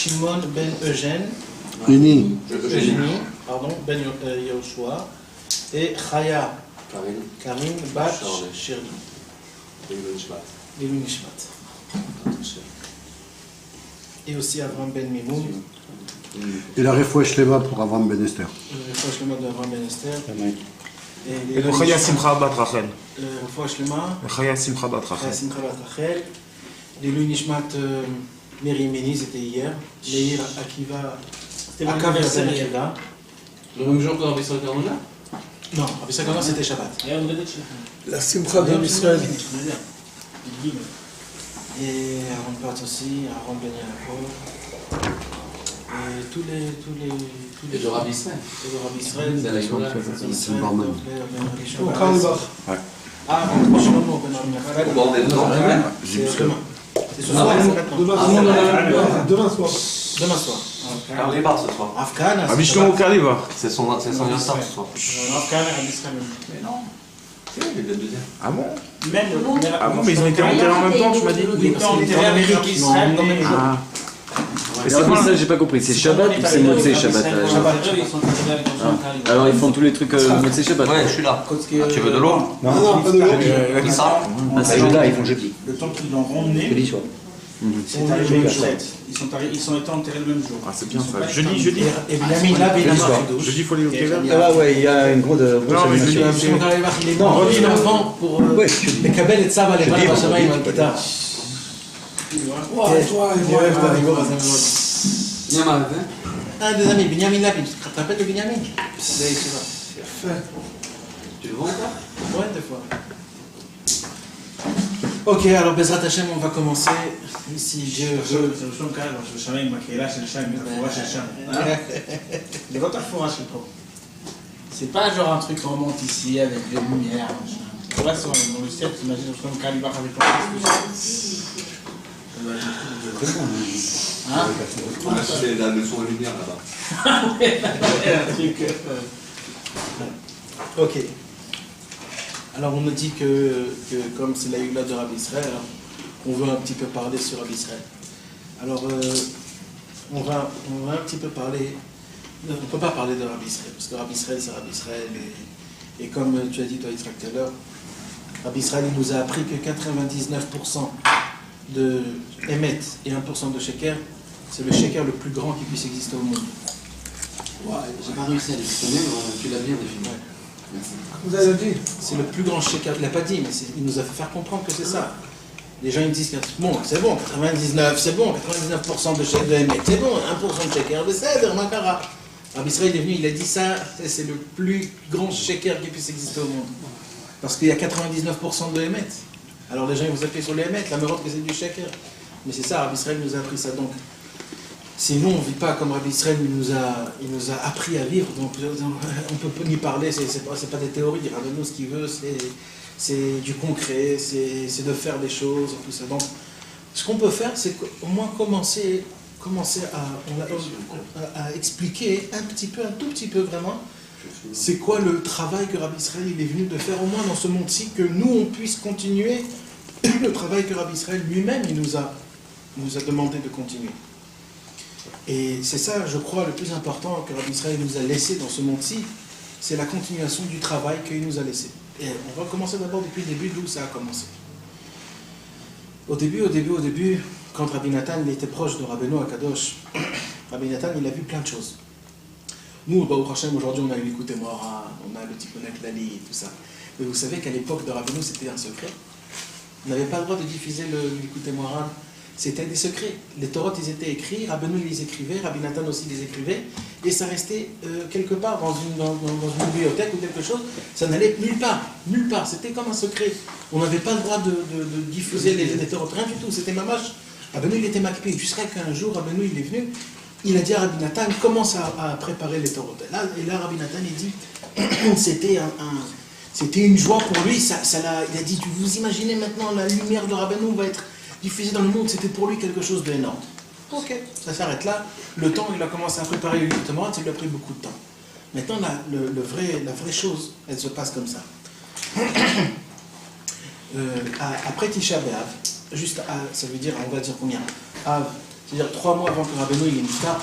Shimon ben Eugène, Eugénie, pardon, ben Yehoshua, et Chaya Karim bat Shirli. Lélu Nishmat. Et aussi Avram ben Mimoun. et la Refoua Shlema pour Avram Ben Esther. Le Refoua Shlema de Avram ben Esther. Et le Chaya Simcha bat Rachel. Le Refoua Shlema. Le Chaya Simcha bat Chaya Rachel. Simcha bat Rachel. Lélu Nishmat Miri Meni, c'était hier. Meir Akiva. C'était Akav ben Akiva. Le même jour que Rabbi Israël Karmona? Non, Rabbi Israël c'était Shabbat. La Simcha d'Am Israël. Et Aaron Pat aussi, Aaron Ben Yaakov. Et tous les Et de Rabbi Israël. Et de Rabbi Israël. C'est la Yola. C'est le barman. Au Karlbach. Ah, Shlomo Ben Rabbi Bon, on est dedans, quand même. C'est demain. C'est ce soir, c'est maintenant. Demain soir. Demain soir. Karlibar ce soir. Afghan. Rabbi Shlomo Kaliva. C'est son anniversaire ce soir. Afghan et Rabbi Israël. Mais non. C'est lui, il est le deuxième. Ah bon? Même. Ah bon, mais ils ont été enterrés en même temps, tu m'as dit? Oui, parce qu'il était en Amérique, Israël, dans le même jour. Ah. Et c'est quoi ça, j'ai pas compris, c'est Shabbat ou c'est Motzei Shabbat? Alors ils font tous les trucs Motzei Shabbat? Ouais, je suis là. Tu veux de l'eau? Non, pas de l'eau. Qui ça? Ah, c'est jeudi, ils font jeudi. Le temps qu'ils l'ont ramené, Jeudi soir. c'est arrivé le 7. Ils ont été enterrés le même jour. Ah, c'est bien ça. Jeudi. Et Binyamin là, Binyamin. Jeudi, il faut les Kéver. Ah bah ouais, il y a une grosse Non, mais jeudi, Shimon Karlebach, il est mort. Il est enfant pour les Kabel et Tzava, les Bala Bashamayim, al Kita. Un des amis, Binyamin Lapin. Tu te rappelles de Binyamin? Tu le vois encore? Ouais, des fois. Ok, alors Bezrat Hashem, on va commencer. Ici, Dieu veut. C'est pas genre un truc qu'on monte ici avec des lumières. Là, dans le ciel, tu imagines comme Kalibach avec C'est la leçon de lumière là-bas. Ok. Alors on nous dit que comme c'est la Yula de Rabbi Israël, on veut un petit peu parler sur Rabbi Israël. Alors on va un petit peu parler. On ne peut pas parler de Rabbi Israël, parce que Rabbi Israël c'est Rabbi Israël. Et comme tu as dit toi Yitzhak tout à l'heure, Rabbi Israël il nous a appris que 99% de Emet et 1% de Sheker, c'est le Sheker le plus grand qui puisse exister au monde. Ouais, j'ai pas réussi à l'exprimer, mais tu l'as bien défini. Ouais. Merci. Vous avez dit. C'est le plus grand Sheker, il l'a pas dit, mais il nous a fait faire comprendre que c'est ça. Les gens ils disent que bon, c'est bon, 99, c'est bon, 99% de Sheker de Emet, c'est bon, 1% de Sheker, mais c'est Makara. Rabbi Israël est venu, il a dit ça, c'est le plus grand Sheker qui puisse exister au monde. Parce qu'il y a 99% de Emet. Alors les gens ils vous appuient sur les Emet, la merotte que c'est du Sheker. Mais c'est ça, Rabbi Israël nous a appris ça. Donc, si nous on ne vit pas comme Rabbi Israël, il nous a appris à vivre, donc on ne peut ni parler, c'est pas des théories. Rabbeinu, ce qu'il veut, c'est du concret, c'est de faire des choses, tout ça. Donc, ce qu'on peut faire, c'est au moins commencer à expliquer un tout petit peu vraiment, c'est quoi le travail que Rabbi Israël il est venu de faire, au moins dans ce monde-ci, que nous on puisse continuer le travail que Rabbi Israël lui-même il nous a demandé de continuer. Et c'est ça, je crois, le plus important que Rabbi Israël nous a laissé dans ce monde-ci, c'est la continuation du travail qu'il nous a laissé. Et on va commencer d'abord depuis le début, d'où ça a commencé. Au début, quand Rabbi Nathan il était proche de Rabbeinu Akadosh, Rabbi Nathan il a vu plein de choses. Nous, au Baruch Hashem, aujourd'hui on a eu l'écoute Mora, on a le Tikkun Klali et tout ça. Mais vous savez qu'à l'époque de Rabbeinu c'était un secret. On n'avait pas le droit de diffuser l'écoute Mora. C'était des secrets. Les Torahs, ils étaient écrits, Rabbeinu les écrivait, Rabbi Nathan aussi les écrivait, et ça restait quelque part dans une bibliothèque ou quelque chose, ça n'allait nulle part, c'était comme un secret. On n'avait pas le droit de diffuser les Torahs, rien du tout, c'était mamash. Rabbeinu, il était makpid, jusqu'à qu'un jour, Rabbeinu, il est venu, il a dit à Rabbi Nathan, commence à préparer les Torahs. Et là, Rabbi Nathan, il dit, c'était une joie pour lui, il a dit, vous imaginez maintenant, la lumière de Rabbeinu va être diffusé dans le monde, c'était pour lui quelque chose d'énorme. Ok, ça s'arrête là. Le temps, il a commencé à préparer exactement, ça lui a pris beaucoup de temps. Maintenant, la vraie chose, elle se passe comme ça. Après Tisha B'Av, ça veut dire, on va dire combien? Av, c'est-à-dire 3 mois avant que Rabbeinu il est niftar,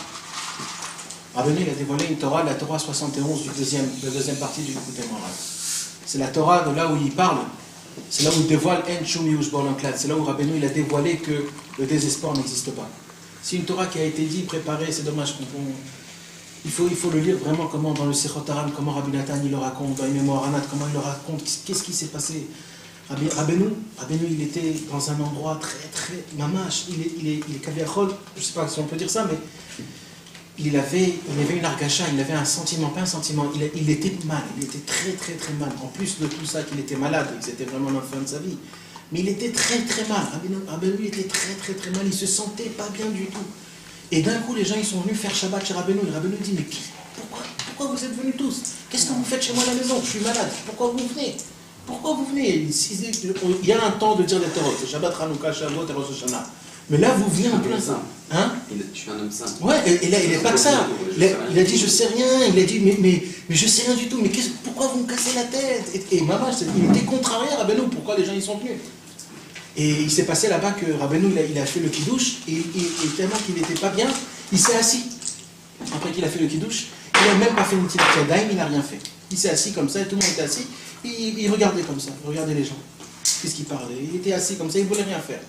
Rabbeinu il a dévoilé une Torah, la Torah 71 de la deuxième partie du Likutei Moharan. C'est la Torah de là où il parle, c'est là où il dévoile En Shum Yush Ba'olam Klal, c'est là où Rabbeinu il a dévoilé que le désespoir n'existe pas. C'est une Torah qui a été dit, préparée, c'est dommage il faut le lire vraiment comment dans le Sechot Haran, comment Rabbi Nathan il le raconte, dans les Mémoires Anat, comment il le raconte, qu'est-ce qui s'est passé. Rabbeinu il était dans un endroit très mamash, il est kaviachol, je ne sais pas si on peut dire ça, mais il avait une argacha, il avait un sentiment, pas un sentiment, il était mal, il était très mal. En plus de tout ça, qu'il était malade, et que c'était vraiment la fin de sa vie. Mais il était très mal. Rabbeinu il était très mal, il se sentait pas bien du tout. Et d'un coup, les gens ils sont venus faire Shabbat chez Rabbeinu. Et Rabbeinu dit, mais pourquoi vous êtes venus tous? Qu'est-ce que vous faites chez moi à la maison? Je suis malade. Pourquoi vous venez? Il y a un temps de dire des Torot. C'est Shabbat, Hanouka, Shavuot et Rosh Hashanah. Mais là, vous venez en plein ça. Hein? Je suis un homme simple. Ouais, et là, il n'est pas que ça. Il a dit, je sais rien. Il a dit, mais je sais rien du tout. Mais pourquoi vous me cassez la tête? Et maman, il était contrarié à Rabbeinu. Pourquoi les gens y sont venus? Et il s'est passé là-bas que Rabbeinu, il a fait le kidouche. Et tellement qu'il n'était pas bien, il s'est assis. Après qu'il a fait le kidouche, il n'a même pas fait une petite yadayim, il n'a rien fait. Il s'est assis comme ça, et tout le monde était assis. Il regardait comme ça, il regardait les gens. Qu'est-ce qu'il parlait? Il était assis comme ça, il ne voulait rien faire.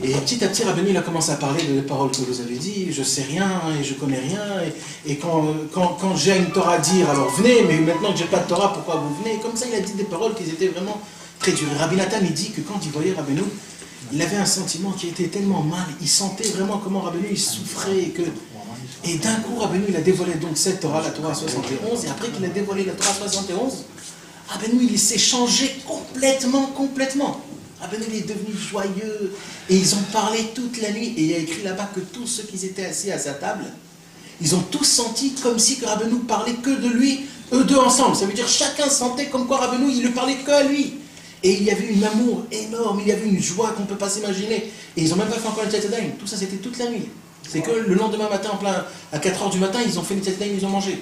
Et petit à petit, Rabbeinu il a commencé à parler des paroles que vous avez dit. Je sais rien et je connais rien. Et quand j'ai une Torah à dire, alors venez. Mais maintenant que j'ai pas de Torah, pourquoi vous venez? Comme ça, il a dit des paroles qui étaient vraiment très dures. Et Rabbi Nathan, il dit que quand il voyait Rabbeinu, il avait un sentiment qui était tellement mal. Il sentait vraiment comment Rabbeinu il souffrait. Et d'un coup, Rabbeinu il a dévoilé donc cette Torah, la Torah 71. Et après qu'il a dévoilé la Torah 71, Rabbeinu il s'est changé complètement. Rabbeinu il est devenu joyeux et ils ont parlé toute la nuit et il y a écrit là-bas que tous ceux qui étaient assis à sa table, ils ont tous senti comme si Rabbeinu parlait que de lui, eux deux ensemble. Ça veut dire chacun sentait comme quoi Rabbeinu il ne parlait que à lui. Et il y avait un amour énorme, il y avait une joie qu'on ne peut pas s'imaginer. Et ils n'ont même pas fait encore le Tzetadaim. Tout ça c'était toute la nuit. C'est que le lendemain matin, à 4h du matin, ils ont fait le Tzetadaim, ils ont mangé.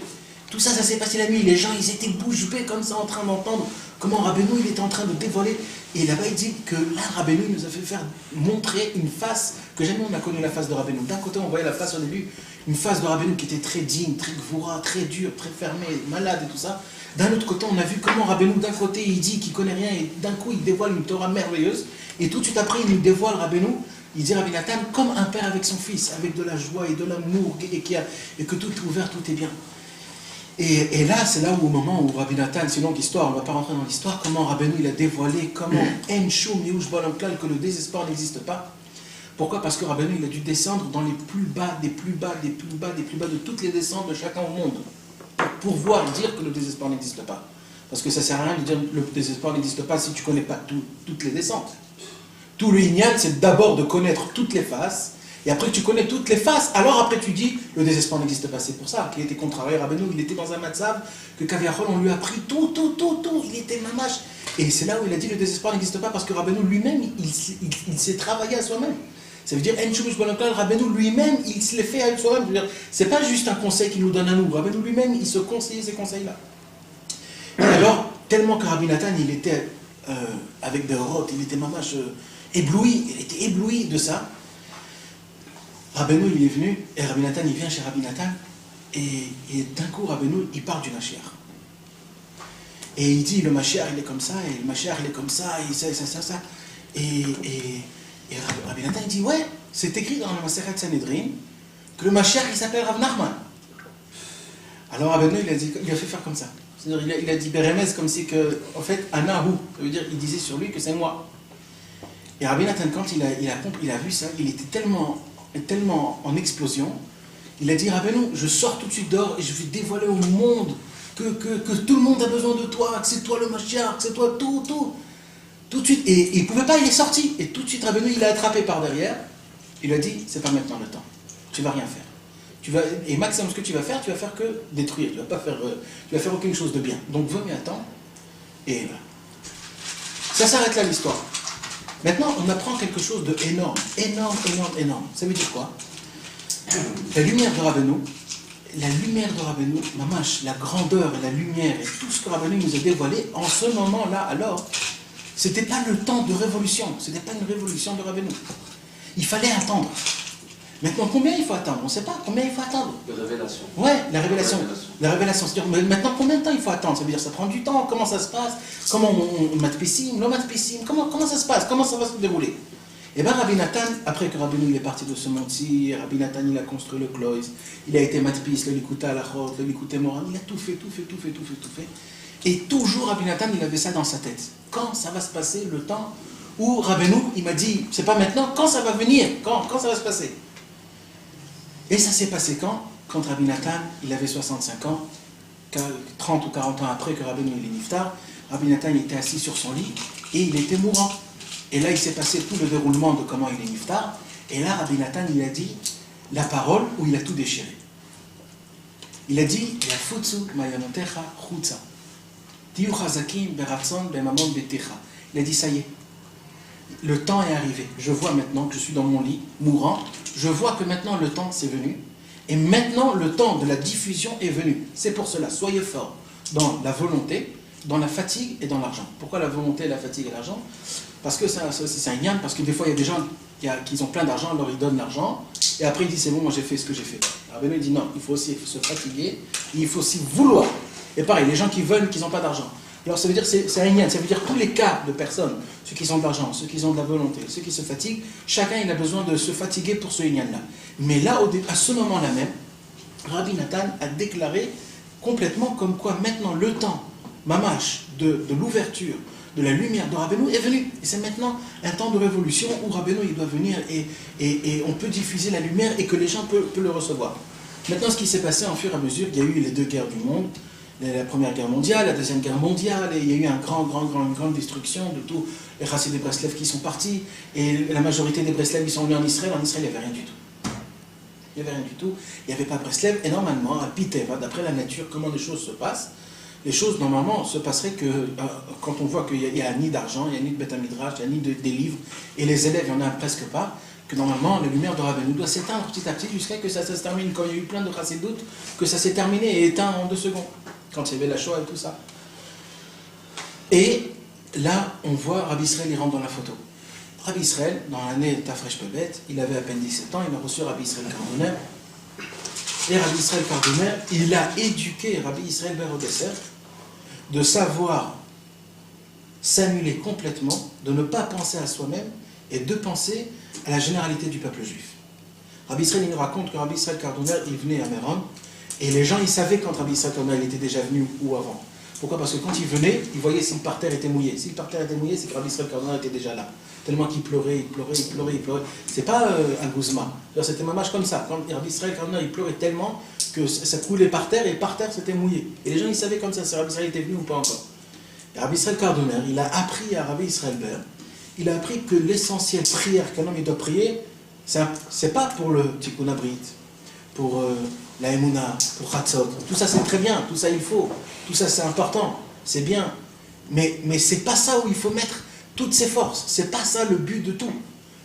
Tout ça, ça s'est passé la nuit. Les gens, ils étaient bouche bée comme ça en train d'entendre comment Rabbeinu il était en train de dévoiler. Et là-bas, il dit que là, Rabbeinu nous a fait montrer une face que jamais on a connu la face de Rabbeinu. D'un côté, on voyait la face au début, une face de Rabbeinu qui était très digne, très gvoura, très dure, très fermée, malade et tout ça. D'un autre côté, on a vu comment Rabbeinu, d'un côté, il dit qu'il connaît rien et d'un coup, il dévoile une Torah merveilleuse. Et tout de suite après, il nous dévoile Rabbeinu. Il dit Rabbi Nathan comme un père avec son fils, avec de la joie et de l'amour et que tout est ouvert, tout est bien. Et là, c'est là où, au moment où Rabbi Nathan, c'est une longue histoire, on ne va pas rentrer dans l'histoire, comment Rabbeinu il a dévoilé, comment En Shum Yush Ba'olam Klal, que le désespoir n'existe pas. Pourquoi? Parce que Rabbeinu il a dû descendre dans les plus bas, des plus bas de toutes les descentes de chacun au monde, pour pouvoir dire que le désespoir n'existe pas. Parce que ça ne sert à rien de dire que le désespoir n'existe pas si tu ne connais pas toutes les descentes. Tout le Inyan, c'est d'abord de connaître toutes les faces. Et après que tu connais toutes les faces, alors après tu dis, le désespoir n'existe pas. C'est pour ça qu'il était contrarié à Rabbeinu, il était dans un matzav, que Kaviachol, on lui a pris tout, il était mamache. Et c'est là où il a dit, le désespoir n'existe pas, parce que Rabbeinu lui-même, il s'est travaillé à soi-même. Ça veut dire, En Shum Yush Ba'olam Klal, Rabbeinu lui-même, il se l'est fait avec soi-même. C'est pas juste un conseil qu'il nous donne à nous. Rabbeinu lui-même, il se conseillait ces conseils-là. Et alors, tellement que Rabbi Nathan, il était avec des rotes, il était mamache ébloui, il était ébloui de ça. Rabbeinu, il est venu, et Rabbi Nathan, il vient chez Rabbi Nathan, et d'un coup, Rabbeinu, il parle du Mashiach. Et il dit, le Mashiach, il est comme ça, et le Mashiach, il est comme ça, et ça. Et Rabbi Nathan, il dit, ouais, c'est écrit dans le Masechet Sanhedrin, que le Mashiach, il s'appelle Rav Nachman. Alors Rabbeinu, il a fait faire comme ça. C'est-à-dire, il a dit Beremez, comme si que, en fait, Anahu, ça veut dire, il disait sur lui que c'est moi. Et Rabbi Nathan, quand il a vu ça, il était tellement en explosion, il a dit Rabbeinu, je sors tout de suite dehors et je vais dévoiler au monde que tout le monde a besoin de toi, que c'est toi le Mashiach, que c'est toi tout de suite. Et il ne pouvait pas, il est sorti. Et tout de suite, Rabbeinu, il l'a attrapé par derrière. Il lui a dit, c'est pas maintenant le temps. Tu ne vas rien faire. Et maximum, ce que tu vas faire que détruire. Tu vas faire aucune chose de bien. Donc, venez, attends. Et voilà. Ça s'arrête là, l'histoire. Maintenant, on apprend quelque chose de énorme. Ça veut dire quoi? La lumière de Rabbeinu, mamash, la grandeur et la lumière et tout ce que Rabbeinu nous a dévoilé, en ce moment-là, alors, c'était pas le temps de révolution, c'était pas une révolution de Rabbeinu. Il fallait attendre. Maintenant, combien il faut attendre? On ne sait pas combien il faut attendre. De révélation. Ouais, la révélation. La révélation. C'est-à-dire, mais maintenant, combien de temps il faut attendre? Ça veut dire, ça prend du temps. Comment ça se passe? Comment on matpissim, l'omatpissim? Comment ça se passe? Comment ça va se dérouler? Et bien, Rabbi Nathan, après que Rabbeinu il est parti de ce monti, Rabbi Nathan il a construit le cloïs, il a été matpis, le likuta alachot, le likuté moran, il a tout fait. Et toujours Rabbi Nathan il avait ça dans sa tête. Quand ça va se passer le temps où Rabbeinu il m'a dit, c'est pas maintenant, quand ça va venir? Quand ça va se passer? Et ça s'est passé quand? Quand Rabbi Nathan il avait 65 ans, 30 ou 40 ans après que Rabbeinu il est niftar, Rabbi Nathan il était assis sur son lit et il était mourant. Et là, il s'est passé tout le déroulement de comment il est niftar. Et là, Rabbi Nathan, il a dit la parole où il a tout déchiré. Il a dit la futsu mayamotecha chutza. Tiu chazakim beratzon bemamon betecha. Il a dit ça y est. Le temps est arrivé. Je vois maintenant que je suis dans mon lit, mourant. Je vois que maintenant le temps c'est venu. Et maintenant, le temps de la diffusion est venu. C'est pour cela, soyez forts dans la volonté, dans la fatigue et dans l'argent. Pourquoi la volonté, la fatigue et l'argent? Parce que c'est un yann, parce que des fois il y a des gens qui ont plein d'argent, alors ils donnent l'argent, et après ils disent c'est bon, moi j'ai fait ce que j'ai fait. Alors Benoît dit non, il faut aussi se fatiguer, il faut aussi vouloir. Et pareil, les gens qui veulent, qui n'ont pas d'argent. Alors ça veut dire c'est un yann, ça veut dire tous les cas de personnes, ceux qui ont de l'argent, ceux qui ont de la volonté, ceux qui se fatiguent, chacun il a besoin de se fatiguer pour ce yann-là. Mais là, à ce moment-là même, Rabbi Nathan a déclaré complètement comme quoi maintenant le temps, mamash, de l'ouverture, de la lumière de Rabbeinu est venu. Et c'est maintenant un temps de révolution où Rabbeinu il doit venir et on peut diffuser la lumière et que les gens peuvent le recevoir. Maintenant, ce qui s'est passé en fur et à mesure, il y a eu les deux guerres du monde, la première guerre mondiale, la deuxième guerre mondiale, et il y a eu une grande destruction de tous les Chassidés des Breslev qui sont partis, et la majorité des Breslev ils sont venus en Israël il n'y avait rien du tout. Il n'y avait rien du tout, il n'y avait pas Breslev, et normalement, à Piteva, d'après la nature, comment les choses se passent, les choses, normalement, se passeraient que quand on voit qu'il y a ni d'argent, il n'y a ni de Beth Midrash, il n'y a ni des livres, et les élèves, il n'y en a presque pas, que normalement, la lumière de Rabbeinu doit s'éteindre petit à petit jusqu'à que ça se termine. Quand il y a eu plein de chassidoutes, que ça s'est terminé et éteint en 2 secondes, quand il y avait la Shoah et tout ça. Et là, on voit Rabbi Israël, il rentre dans la photo. Rabbi Israël, dans l'année Tafresh Pebet, il avait à peine 17 ans, il a reçu Rabbi Israël Cardoner. Et Rabbi Israël Cardoner, il a éduqué Rabbi Israël Berodesser de savoir s'annuler complètement, de ne pas penser à soi-même et de penser à la généralité du peuple juif. Rabbi Israël il nous raconte que Rabbi Israël Cardoner il venait à Méron et les gens ils savaient quand Rabbi Israël Cardoner il était déjà venu ou avant. Pourquoi? Parce que quand il venait, il voyait si le parterre était mouillé. Si le parterre était mouillé, c'est que Rabbi Israël Cardoner était déjà là. Tellement qu'il pleurait. C'est pas un gouzma. C'était mamage comme ça. Quand Rabbi Israël Cardoner il pleurait tellement que ça coulait par terre et par terre c'était mouillé. Et les gens ils savaient comme ça si Rabbi Israël était venu ou pas encore. Et Rabbi Israël Cardoner, il a appris à Rabbi Israël Ber, il a appris que l'essentielle prière qu'un homme il doit prier, c'est pas pour le Tikkun Abrit, pour la Emouna, pour Hatzot. Tout ça c'est très bien, tout ça il faut, tout ça c'est important, c'est bien. Mais c'est pas ça où il faut mettre toutes ses forces, c'est pas ça le but de tout.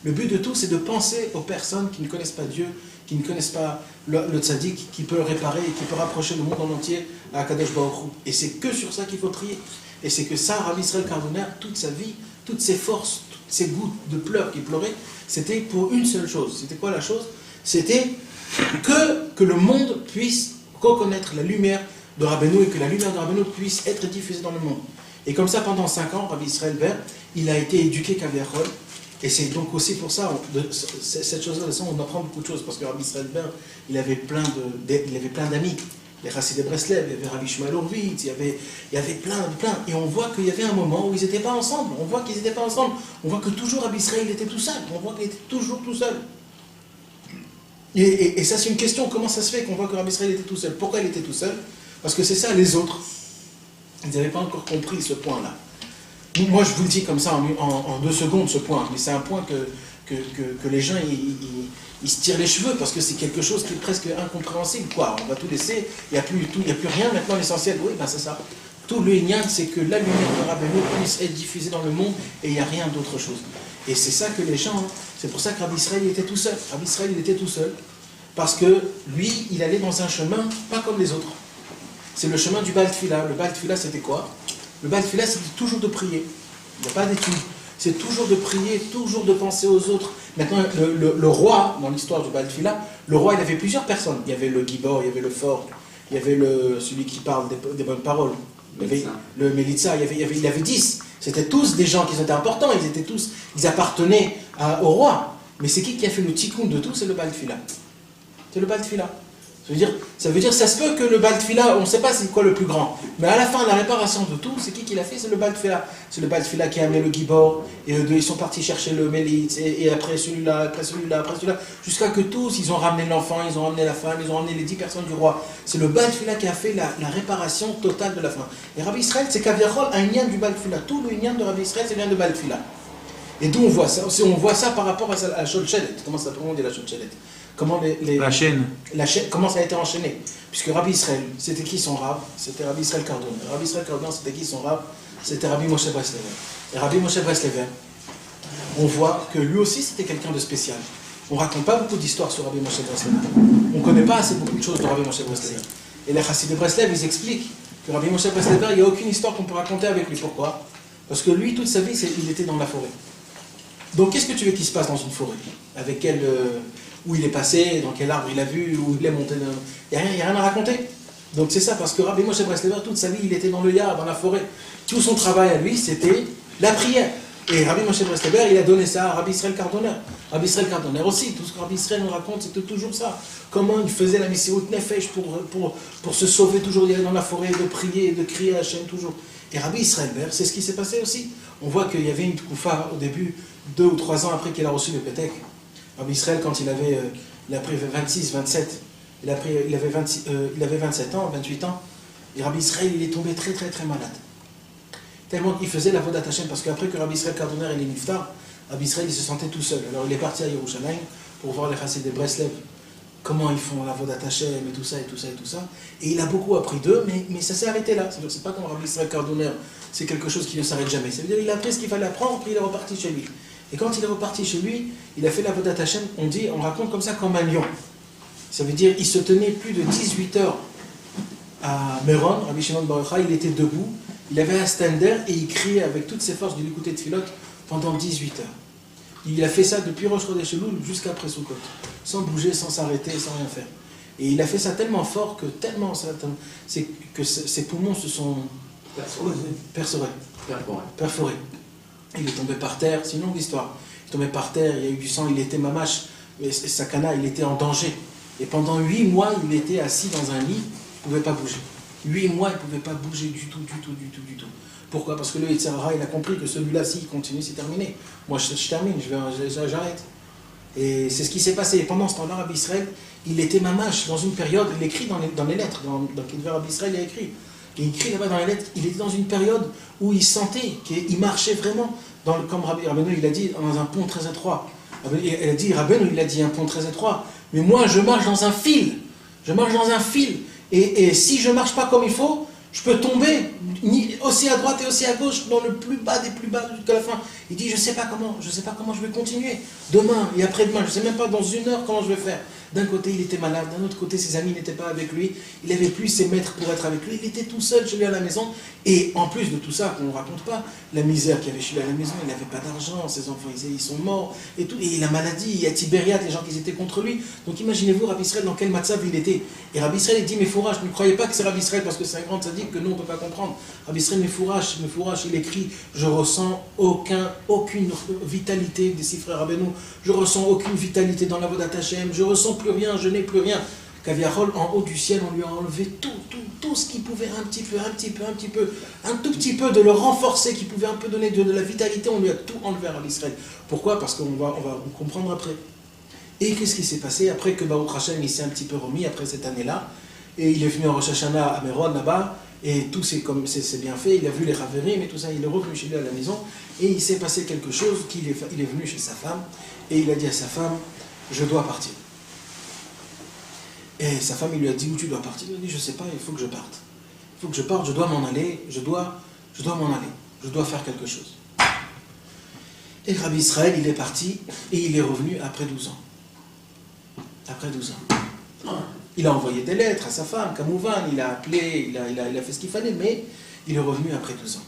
Le but de tout c'est de penser aux personnes qui ne connaissent pas Dieu, qui ne connaissent pas le tzaddik, qui peut le réparer et qui peut rapprocher le monde en entier à Kadosh Baruch Hu. Et c'est que sur ça qu'il faut prier. Et c'est que ça, Rabbi Israël Cardoner, toute sa vie, toutes ses forces, toutes ses gouttes de pleurs qu'il pleurait, c'était pour une seule chose. C'était quoi la chose? C'était que le monde puisse reconnaître la lumière de Rabbeinu et que la lumière de Rabbeinu puisse être diffusée dans le monde. Et comme ça, pendant 5 ans, Rabbi Israël Ber, il a été éduqué Kaviachol. Et c'est donc aussi pour ça, cette chose-là, on apprend beaucoup de choses, parce que Rabbi Israël Ber, il avait plein d'amis. Les Chassidés Breslev, il y avait Rabbi Shmuel Horvitz, il y avait plein. Et on voit qu'il y avait un moment où ils n'étaient pas ensemble. On voit qu'ils n'étaient pas ensemble. On voit que toujours Rabbi Israël était tout seul. On voit qu'il était toujours tout seul. Et ça, c'est une question. Comment ça se fait qu'on voit que Rabbi Israël était tout seul? Pourquoi il était tout seul? Parce que c'est ça, les autres. Ils n'avaient pas encore compris ce point-là. Moi, je vous le dis comme ça en 2 secondes, ce point. Mais c'est un point que les gens, ils se tirent les cheveux parce que c'est quelque chose qui est presque incompréhensible. Quoi, on va tout laisser, il n'y a plus rien maintenant, l'essentiel. Oui, ben c'est ça. Tout le Inyan, c'est que la lumière de Rabbeinu puisse être diffusée dans le monde et il n'y a rien d'autre chose. Et c'est ça que les gens, c'est pour ça que Rabbi Israël était tout seul. Rabbi Israël, il était tout seul parce que lui, il allait dans un chemin pas comme les autres. C'est le chemin du Baal Tfila. Le Baal Tfila, c'était quoi? Le Baal Tfila, c'était toujours de prier. Il n'y a pas d'études. c'est toujours de prier, toujours de penser aux autres. Maintenant, le roi, dans l'histoire du Baal Tfila, le roi, il avait plusieurs personnes. Il y avait le Gibor, il y avait le fort, il y avait celui qui parle des bonnes paroles. Il y avait le Melitza, il avait 10. C'était tous des gens qui étaient importants, ils appartenaient au roi. Mais c'est qui a fait le tikkun de tout? C'est le Baal Tfila. C'est le Baal Tfila. Ça veut dire, ça se peut que le Baal Tfila, on ne sait pas c'est quoi le plus grand. Mais à la fin, la réparation de tout, c'est qui l'a fait? C'est le Baal Tfila. C'est le Baal Tfila qui a amené le Gibor, et ils sont partis chercher le Melitz, et après celui-là, après celui-là, après celui-là, jusqu'à que tous, ils ont ramené l'enfant, ils ont ramené la femme, ils ont ramené les 10 personnes du roi. C'est le Baal Tfila qui a fait la réparation totale de la fin. Et Rabbi Israël, c'est qu'Aviachol un lien du Baal Tfila. Tout le lien de Rabbi Israël, c'est le lien de Baal Tfila. Et d'où on voit ça? On voit ça par rapport à la Sholchelet. Comment on dit la Sholchelet? Comment La chaîne. Comment ça a été enchaîné? Puisque Rabbi Israël, c'était qui son rab? C'était Rabbi Israël Kardoner. Rabbi Israël Kardoner, c'était qui son rab? C'était Rabbi Moshe Breslever. Et Rabbi Moshe Breslever, on voit que lui aussi c'était quelqu'un de spécial. On ne raconte pas beaucoup d'histoires sur Rabbi Moshe Breslever. On ne connaît pas assez beaucoup de choses de Rabbi Moshe Breslever. Et les Chassidés de Breslev, ils expliquent que Rabbi Moshe Breslever, il n'y a aucune histoire qu'on peut raconter avec lui. Pourquoi? Parce que lui, toute sa vie, il était dans la forêt. Donc qu'est-ce que tu veux qu'il se passe dans une forêt? Avec quel... où il est passé, dans quel arbre il a vu, où il est monté. Il n'y a rien à raconter. Donc c'est ça, parce que Rabbi Moshe Breslever, toute sa vie, il était dans le Yard, dans la forêt. Tout son travail à lui, c'était la prière. Et Rabbi Moshe Breslever, il a donné ça à Rabbi Israël Kardoner. Rabbi Israël Kardoner aussi, tout ce que Rabbi Israël nous raconte, c'était toujours ça. Comment il faisait la Messihout Nefesh pour se sauver toujours, il allait dans la forêt, de prier, de crier à Hachem toujours. Et Rabbi Israël Ber, c'est ce qui s'est passé aussi. On voit qu'il y avait une Koufa au début, 2 ou 3 ans après qu'il a reçu le Pétek. Rabbi Israël, quand il a pris 26, 27, il avait 27 ans, 28 ans, et Rabbi Israël, il est tombé très très très malade. Tellement qu'il faisait la Vodat Hashem, parce qu'après que Rabbi Israël Kardoner il est niftar, Rabbi Israël il se sentait tout seul. Alors il est parti à Yerushalayim pour voir les Chassidés de Breslev, comment ils font la Vodat Hashem et tout ça et tout ça et tout ça. Et il a beaucoup appris d'eux, mais ça s'est arrêté là. C'est-à-dire c'est pas comme Rabbi Israël Kardoner, c'est quelque chose qui ne s'arrête jamais. Ça veut dire qu'il a appris ce qu'il fallait apprendre, puis il est reparti chez lui. Et quand il est reparti chez lui, il a fait la Vodat Hashem, on raconte comme ça comme un lion. Ça veut dire il se tenait plus de 18 heures à Meron, Rabbi Shimon Bar Yochai, il était debout, il avait un stander et il criait avec toutes ses forces du Likutei Tfilot pendant 18 heures. Il a fait ça depuis Rosh Chodesh Elul jusqu'à après Sukkot, sans bouger, sans s'arrêter, sans rien faire. Et il a fait ça tellement fort que ses poumons se sont perforés. Il est tombé par terre, c'est une longue histoire. Il est tombé par terre, il y a eu du sang, il était mamache, sakana, il était en danger. Et pendant 8 mois, il était assis dans un lit, il ne pouvait pas bouger. 8 mois, il ne pouvait pas bouger du tout. Pourquoi? Parce que le Yetzer Hara, il a compris que celui-là, s'il continue, c'est terminé. Moi, je termine, j'arrête. Et c'est ce qui s'est passé. Et pendant ce temps-là, Rabbi Israël, il était mamache dans une période, il écrit dans les lettres, dans Rabbi Israël, il a écrit. Et il écrit là-bas dans les lettres, il était dans une période où il sentait qu'il marchait vraiment, comme Rabbeinu, il a dit, dans un pont très étroit. Rabbeinu, il a dit un pont très étroit. Mais moi, je marche dans un fil. Et si je ne marche pas comme il faut, je peux tomber aussi à droite et aussi à gauche, dans le plus bas des plus bas jusqu'à la fin. Il dit, je ne sais pas comment je vais continuer. Demain et après-demain, je ne sais même pas dans 1 heure comment je vais faire. D'un côté, il était malade, d'un autre côté, ses amis n'étaient pas avec lui. Il n'avait plus ses maîtres pour être avec lui. Il était tout seul chez lui à la maison. Et en plus de tout ça, qu'on ne raconte pas, la misère qu'il y avait chez lui à la maison, il n'avait pas d'argent, ses enfants, ils sont morts, et tout. Et la maladie, il y a Tibériade, les gens qui étaient contre lui. Donc imaginez-vous, Rabbi Israël, dans quel matzav il était. Et Rabbi Israël, il dit, mais fourrage, ne croyez pas que c'est Rabbi Israël, parce que c'est un grand sadique que nous, on ne peut pas comprendre. Rabbi Israël, mais fourrage, il écrit, je ressens aucune vitalité des 6 frères Rabbeinu, je ressens aucune vitalité dans la Vodat Hashem, je ressens plus rien, je n'ai plus rien. Kaviachol, en haut du ciel, on lui a enlevé tout ce qui pouvait un tout petit peu de le renforcer, qui pouvait un peu donner de la vitalité, on lui a tout enlevé à Rabbi Israël. Pourquoi? Parce qu'on va comprendre après. Et qu'est-ce qui s'est passé après que Baruch Hashem il s'est un petit peu remis après cette année-là, et il est venu en Rosh Hashanah à Meron là-bas, et tout c'est bien fait, il a vu les Chaverim et tout ça, il est revenu chez lui à la maison, et il s'est passé quelque chose, il est venu chez sa femme, et il a dit à sa femme, je dois partir. Et sa femme, il lui a dit, où tu dois partir? Il a dit, je ne sais pas, il faut que je parte. Il faut que je parte, je dois m'en aller, je dois m'en aller, je dois faire quelque chose. Et Rabbi Israël, il est parti, et il est revenu après 12 ans. Après 12 ans. Il a envoyé des lettres à sa femme, Kamouvan, il a appelé, il a fait ce qu'il fallait, mais il est revenu après 12 ans.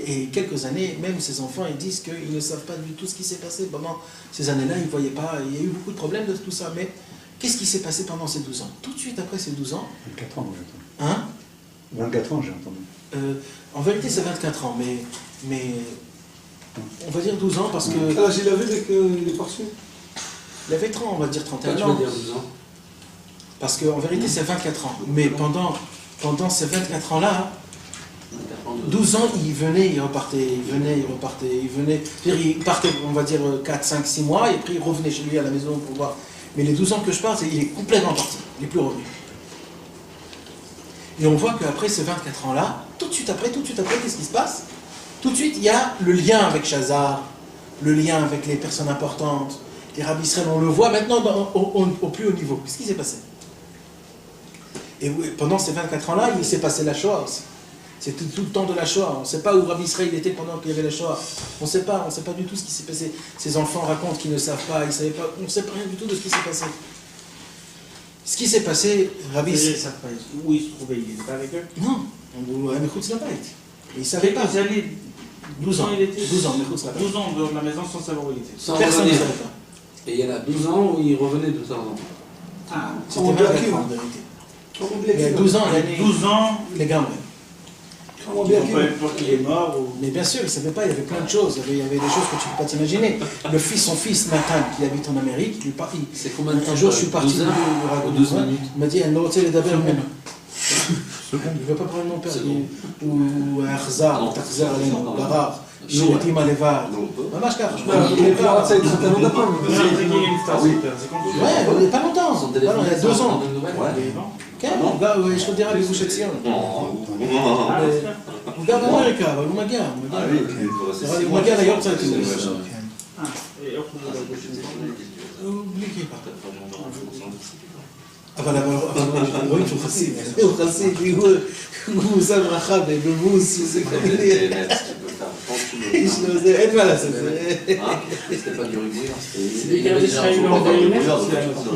Et quelques années, même ses enfants, ils disent qu'ils ne savent pas du tout ce qui s'est passé pendant ces années-là, ils ne voyaient pas, il y a eu beaucoup de problèmes de tout ça, mais qu'est-ce qui s'est passé pendant ces 12 ans? Tout de suite après ces 12 ans... 24 ans, j'ai entendu. Hein? 24 ans, j'ai entendu. En vérité, c'est 24 ans, mais on va dire 12 ans parce que... Quel âge il avait dès qu'il est parti? Il avait 30, on va dire 31 Tu ans. veux dire 12 ans? Parce qu'en vérité, c'est 24 ans. Mais pendant ces 24 ans-là, 12 ans, il venait, il repartait, il venait, il repartait, il venait. C'est-à-dire, il partait, on va dire, 4, 5, 6 mois, et puis il revenait chez lui à la maison pour voir. Mais les 12 ans que je parle, il est complètement parti. Il n'est plus revenu. Et on voit qu'après ces 24 ans-là, tout de suite après, qu'est-ce qui se passe? Tout de suite, il y a le lien avec Chazar, le lien avec les personnes importantes, les rabbis Israël, on le voit maintenant au plus haut niveau. Qu'est-ce qui s'est passé? Et pendant ces 24 ans-là, il s'est passé la Shoah aussi. C'était tout le temps de la Shoah. On ne sait pas où Rabbi Israël était pendant qu'il y avait la Shoah. On ne sait pas du tout ce qui s'est passé. Ces enfants racontent qu'ils ne savent pas, ils ne savaient pas, on ne sait rien du tout de ce qui s'est passé. Ce qui s'est passé, Rabbi Israël... Où il se trouvait, il n'était pas avec eux? Non, à Mechoutz Labayt. Ils ne savaient pas. Quelques années, 12 ans. il était 12 ans, Mechoutz Labayt. 12 ans dans la maison sans savoir où il était. Sans Personne ne revenir. savait pas. Et il y en a 12 ans où il revenait de temps en temps. Ah, C'était 24 ans en vérité. Il y a 12 ans, il y a 12 ans, les gars, ouais. Comment ils bien n'ont pas eu peur qu'il est mort ou... Mais bien sûr, il ne savait pas, il y avait plein de choses. Il y avait des choses que tu ne peux pas t'imaginer. Son fils Nathan, qui habite en Amérique, il est parti. C'est combien de temps? Un jour, je suis parti 12 heures ou 12 minutes? il m'a dit, un autre, il ne veut pas parler de mon père. Ou un Khzar, ou Takhzar, l'arabe. שירותים הלבד. ממש ככה. Il est pas resté très longtemps. Ouais, il n'y a pas longtemps. Son Il y téléphone, a 2 ans. Ouais. כן, יש לו דירה בגוש עציון. הוא גר באמריקה, אבל הוא מגיע. הוא מגיע ליורצייט. בלי כיפה. אבל רואים שהוא חסיד. הוא חסיד, הוא שם ברכה בבוס, וזה כאלה. יש לו זה, אין מה לעשות. C'était pas du rugby, C'est des gars d'Israël qui ont envoyé une lettre?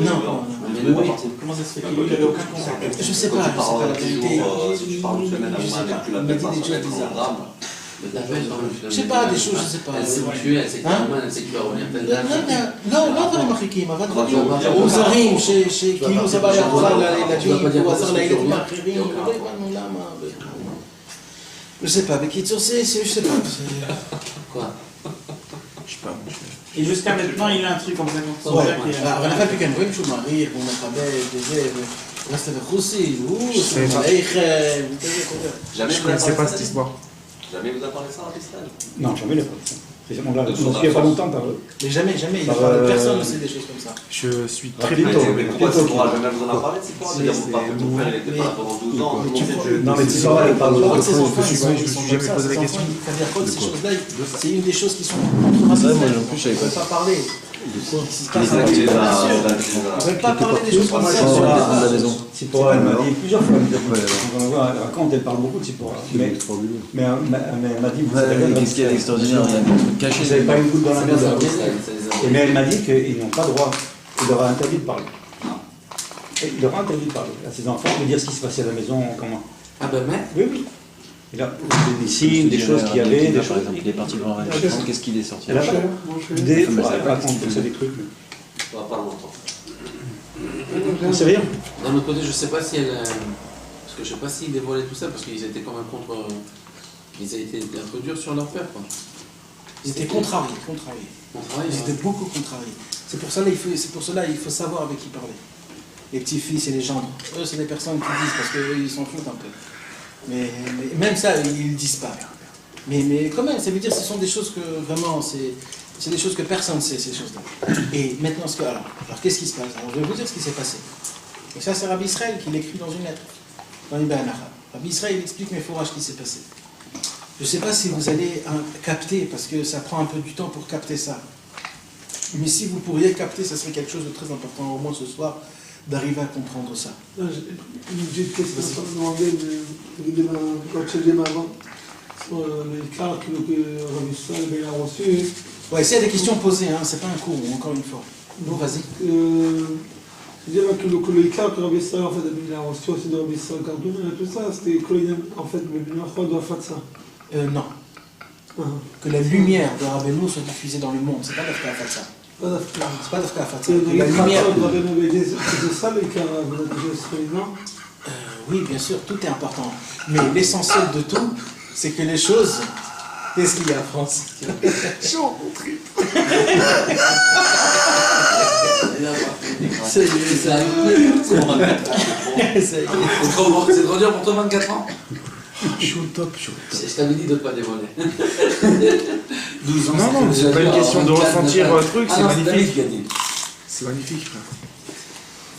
Non, Comment ça se fait qu'il n'avait aucun contact? je sais pas la vérité. Tu parles une semaine à moi, tu l'appelles pas, ça va être un drame. Je sais pas, des choses, je sais pas. Elle s'est tuée, elle sait qu'il va revenir plein de לא דברים מרחיקים, אבל דברים מוזרים, שכאילו זה בעיה יכולה להגיד, הוא עזר לילדים האחרים, ולא הבנו למה. Je sais pas, בקיצור, je sais pas. Quoi? Je sais pas. Et jusqu'à maintenant, il a un truc comme ça. אבל אף על פי כן, רואים שהוא מעריך, הוא מכבד, וזה, ורסטה וחוסי, הוא מלאכם, וכזה. Jamais Je vous connaissais avez pas parlé cette ça? histoire. Jamais vous a parlé ça à Israël? Non, jamais il a pas ça. On l'a il n'y a pas longtemps, t'as vu. Mais jamais, personne ne sait des choses comme ça. Je suis très Rapide, peu. Mais pourquoi tu pourras jamais vous en a parlé de cette histoire? C'est-à-dire, vous parlez de ton père, il était pas là pendant 12 ans, tout le monde sait que... Non, mais tu sais, elle parle Je de ces enfants, je me suis jamais posé la question. Ces choses-là, c'est une des choses qui sont contre moi non plus, je savais Ils ne veulent pas parler. Il les a acquis Ils là, ne veulent pas parler des choses comme ça. Tsipora, elle m'a dit plusieurs fois, elle raconte, elle parle beaucoup de Tsipora. Mais elle m'a dit, vous savez, Qu'est-ce qu'il y a d'extraordinaire? Il y a un truc vous caché. n'avez pas une goutte dans la maison. ça. Mais elle m'a dit qu'ils n'ont pas droit, il leur a interdit de parler. Et il leur a interdit de parler à ses enfants, de dire ce qui se passait à la maison, comment. Ah ben mais Oui, oui. Il a des signes, des choses qu'il y avait, des Par choses. exemple, il est parti voir un qu'est-ce qu'il est sorti? Elle a des raconte ça des trucs. Ça va pas longtemps. On sait rien. d'un autre côté, je sais pas si elle... Parce que je sais pas s'ils dévoilaient tout ça, parce qu'ils étaient quand même contre... Ils étaient un peu durs sur leur père, quoi. Ils étaient contrariés. On travaille, Ils étaient beaucoup contrariés. C'est pour cela il faut savoir avec qui parler. Les petits-fils et les gendres. Eux, c'est des personnes qui disent, parce qu'ils s'en foutent un peu. Mais même ça, ils ne disent pas. Mais quand même, ça veut dire que ce sont des choses que vraiment, c'est des choses que personne ne sait, ces choses-là. Et maintenant, alors qu'est-ce qui se passe? Alors, je vais vous dire ce qui s'est passé. Et ça, c'est Rabbi Israël qui l'écrit dans une lettre, dans l'Ibn Arabe. Rabbi Israël explique mes fourrages ce qui s'est passé. Je ne sais pas si vous allez capter, parce que ça prend un peu du temps pour capter ça. Mais si vous pourriez capter, ça serait quelque chose de très important, au moins ce soir, d'arriver à comprendre ça. Une petite question, je me demandais, quand je disais avant, sur les cartes que Rabbi Israël a reçues, Ouais, s'il y a des questions posées, hein, c'est pas un cours, encore une fois. Non, vas-y. C'est-à-dire que le Ikar que Rabbi Israël en fait, il a reçu aussi de Rabbi Israël Cardoun et tout ça, c'était que en fait, le Bnei Achra doit faire ça. Non. Que la lumière de Rabbeinu soit diffusée dans le monde, c'est pas d'Afka Fatsa. C'est pas d'Afka Fatsa. La lumière de Rabbeinu, c'est ça l'Ikar, non? Oui, bien sûr, tout est important. Mais l'essentiel de tout, c'est que les choses. Qu'est-ce qu'il y a, France? Chaud, mon trip. C'est trop dur pour toi, 24 ans? Chaud top, chaud top. Je t'avais dit de ne pas dévoiler. 12 ans, Non, non, c'est pas une question de ressentir un truc, c'est magnifique. Qui a dit. C'est magnifique, frère.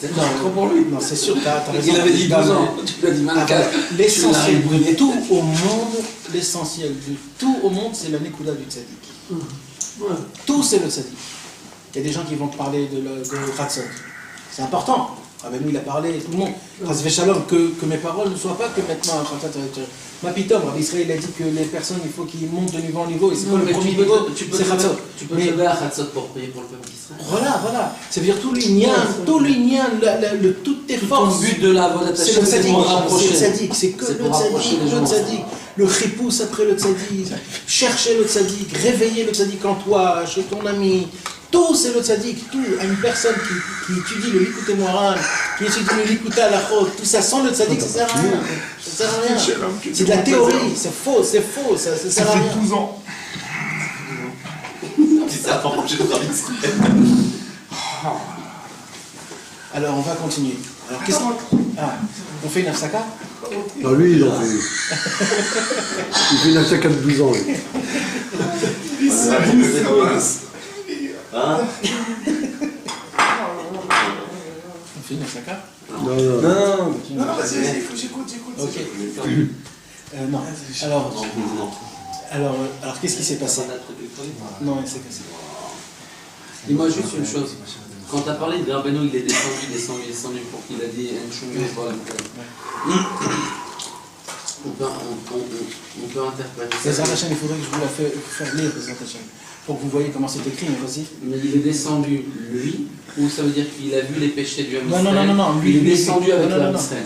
C'est trop pour lui. Non, c'est sûr, t'as raison. Il avait dit 12 ans, tu lui as dit 24. L'essentiel de tout au monde, l'essentiel de tout au monde, c'est la Nekuda du Tzadik. Tout, c'est le Tzadik. Il y a des gens qui vont te parler de Ratzon. C'est important. Rabbeinu, il a parlé, tout le monde. Shalom, que mes paroles ne soient pas que maintenant. Ma pitom, Rabbi Israël a dit que les personnes, il faut qu'ils montent de niveau en niveau. Et c'est pas le premier niveau, c'est Ratzon. Tu peux te lever à Ratzon pour prier pour le peuple d'Israël. Voilà. C'est-à-dire tout l'ignan, toutes tes forces. Ton but de la voie c'est le tzaddik, c'est que le tzaddik. Le chipous après le tzaddik, chercher le tzaddik, réveiller le tzaddik en toi, chez ton ami. Tout c'est le tzaddik, tout. À une personne qui étudie le Likutei Moharan, qui étudie le Likutei Halachot, tout ça sans le tzaddik, ça sert à rien. Ça sert à rien. C'est de la théorie, c'est faux, ça sert à rien. Ça fait 12 ans. C'est ça, pour manger de Rabbi Israël. Alors on va continuer. Alors qu'est-ce on fait une afsaka? Non, lui, il en fait. Il fait une afsaka de 12 ans. Lui. Hein? On fait une afsaka? Non, vas-y, j'écoute. Ok. Non. Alors qu'est-ce qui s'est passé? Non, il s'est cassé. Dis-moi juste une chose. Quand tu as parlé de Rabbeinu, il est descendu pour qu'il a dit on peut interpréter ça. Les Hachem, il faudrait que je vous la fasse lire, les Hachem, pour que vous voyez comment c'est écrit, mais vas-y. Mais il est descendu, lui, ou ça veut dire qu'il a vu les péchés du Ham Israël? Non, lui, il est descendu avec le Ham Israël.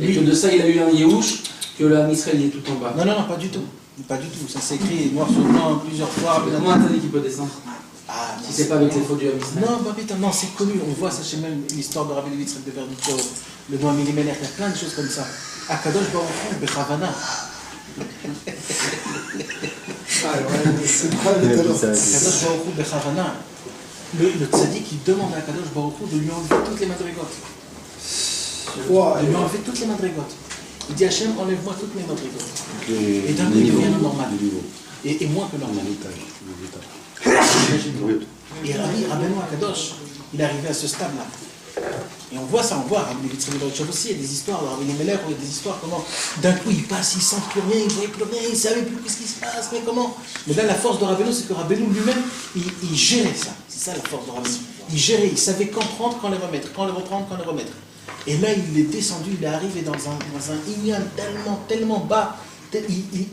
Et que de ça, il a eu un Yéhouch, que le Ham Israël est tout en bas. Non, pas du tout. Pas du tout. Ça s'est écrit noir sur blanc plusieurs fois. Comment t'as dit qu'il peut descendre? Si c'est pas avec les faux du Ham Israël. Non, c'est connu. On voit ça chez même l'histoire de Rabbi Yitzhak de Verdito, le Noam Elimelech, il y a plein de choses comme ça. Akadosh Baruch Hu Bechavana. C'est pas le talent. Akadosh Baruch Hu Bechavana. Le tzaddik, il demande à Akadosh Baruch Hu de lui enlever toutes les madrigotes. De lui enlever toutes les madrigotes. Il dit Hachem, enlève-moi toutes mes madrigotes. Et d'un coup, il devient normal. Et moins que normal. Et Rabbeinu Akadosh, il est arrivé à ce stade-là. Et on voit ça, Rabbi Yitzhak aussi, il y a des histoires de Rabbi Elimelech, il y a des histoires comment d'un coup il passe, il sent plus rien, il ne voyait plus rien, il ne savait plus ce qui se passe, mais comment. Mais là la force de Rabbeinu, c'est que Rabbeinu lui-même, il gérait ça. C'est ça la force de Rabbeinu. Il gérait, il savait quand prendre, quand les remettre, quand les reprendre, quand les remettre. Et là il est descendu, il est arrivé dans un ignan tellement bas.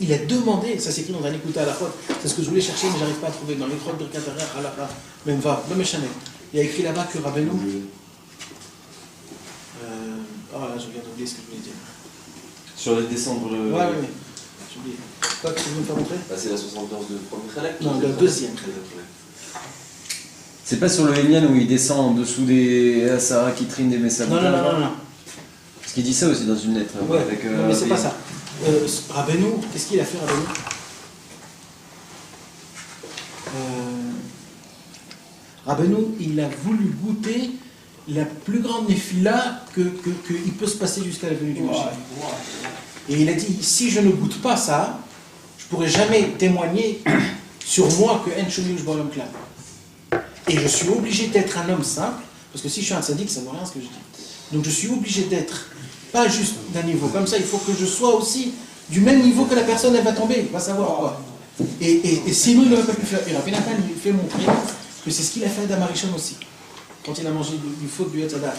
Il a demandé, ça s'écrit dans un Likutei Halachot, c'est ce que je voulais chercher, mais je n'arrive pas à trouver, dans les Chod Birkat Halakha, même va, le Meshanet. Il y a écrit là-bas que Rabbeinu. Là, je viens d'oublier ce que je voulais dire. Sur les descendre le. Ouais, j'ai oublié. Quoi que tu veux me faire montrer? C'est la 71 de premier Khalek. Non, la deuxième. C'est pas sur le Hémian où il descend en dessous des Asara qui trine des Messas. Non. Parce qu'il dit ça aussi dans une lettre. Ouais, avec, non, mais c'est pas ça. Rabbeinu, qu'est-ce qu'il a fait, Rabbeinu? Rabbeinu, il a voulu goûter la plus grande néphila qu'il peut se passer jusqu'à la venue du Mashiach. Et il a dit, si je ne goûte pas ça, je ne pourrai jamais témoigner sur moi que En Shoni Ushba Olam Klal. Et je suis obligé d'être un homme simple, parce que si je suis un tzaddik, ça ne vaut rien ce que je dis. Donc je suis obligé d'être, pas juste d'un niveau comme ça, il faut que je sois aussi du même niveau que la personne, elle va tomber, il va savoir quoi. Et sinon, il n'aurait pas pu faire. Et Rabbi Nathan lui fait montrer que c'est ce qu'il a fait à Damarichon aussi. Quand il a mangé du faute du Hetzadat.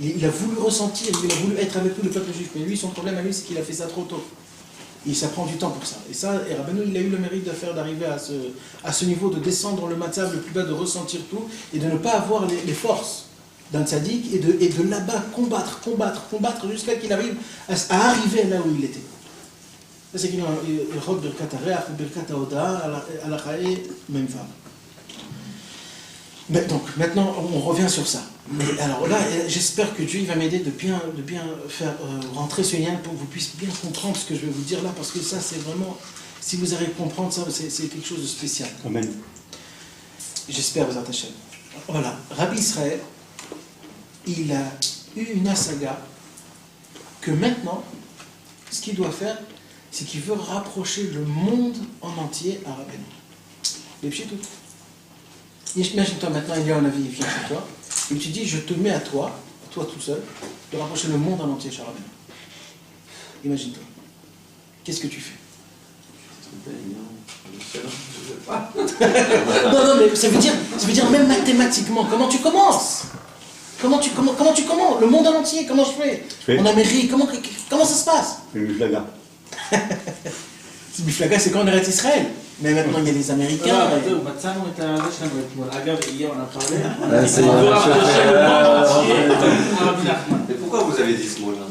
Il a voulu ressentir, il a voulu être avec tout le peuple juif. Mais lui, son problème à lui, c'est qu'il a fait ça trop tôt. Et ça prend du temps pour ça. Et ça, et Rabbeinu, il a eu le mérite d'arriver à ce niveau, de descendre le matzav le plus bas, de ressentir tout, et de ne pas avoir les forces d'un tzaddik et de là-bas combattre jusqu'à qu'il arrive à arriver là où il était. C'est qu'il y a le Chod Birkat Hareach, Birkat Haodah, Alachae, même femme. Mais donc, maintenant, on revient sur ça. Mais alors là, j'espère que Dieu va m'aider de bien faire rentrer ce lien pour que vous puissiez bien comprendre ce que je vais vous dire là, parce que ça, c'est vraiment, si vous arrivez à comprendre ça, c'est quelque chose de spécial. Amen. J'espère, vous attachez. Voilà, Rabbi Israël, il a eu une asaga que maintenant, ce qu'il doit faire, c'est qu'il veut rapprocher le monde en entier à Rabbeinu. Les petits tout. Imagine-toi maintenant, il y a un avis, il vient chez toi, et tu dis, je te mets à toi tout seul, de rapprocher le monde en entier chez Rabbeinu. Imagine-toi. Qu'est-ce que tu fais? Non, mais ça veut dire même mathématiquement, comment tu commences? Comment tu commences? Le monde en entier, comment je fais? En Amérique, comment ça se passe? Le Miflaga. Le Miflaga, c'est quand on est Israël. Mais maintenant, il y a les Américains. Mais pourquoi vous avez dit ce mot-là?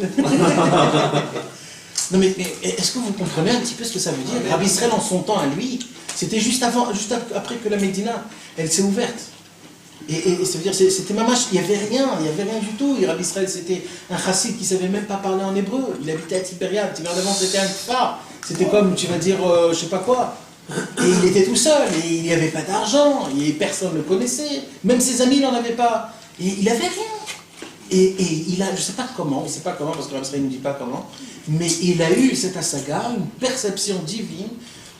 Non mais est-ce que vous comprenez un petit peu ce que ça veut dire? Rabbi Israël en son temps à lui, c'était juste après que la Médina, elle s'est ouverte. Et ça veut dire, c'était mamash, il n'y avait rien du tout. Et Rabbi Israël, c'était un chassid qui ne savait même pas parler en hébreu. Il habitait à Tibériade. Tibériade avant, c'était un kfar. C'était comme, tu vas dire, je sais pas quoi. Et il était tout seul, et il n'y avait pas d'argent, et personne ne le connaissait. Même ses amis n'en avaient pas. Et il n'avait rien. Et il a, je ne sais pas comment, parce que Rabbi Israël ne dit pas comment, mais il a eu cette asaga, une perception divine,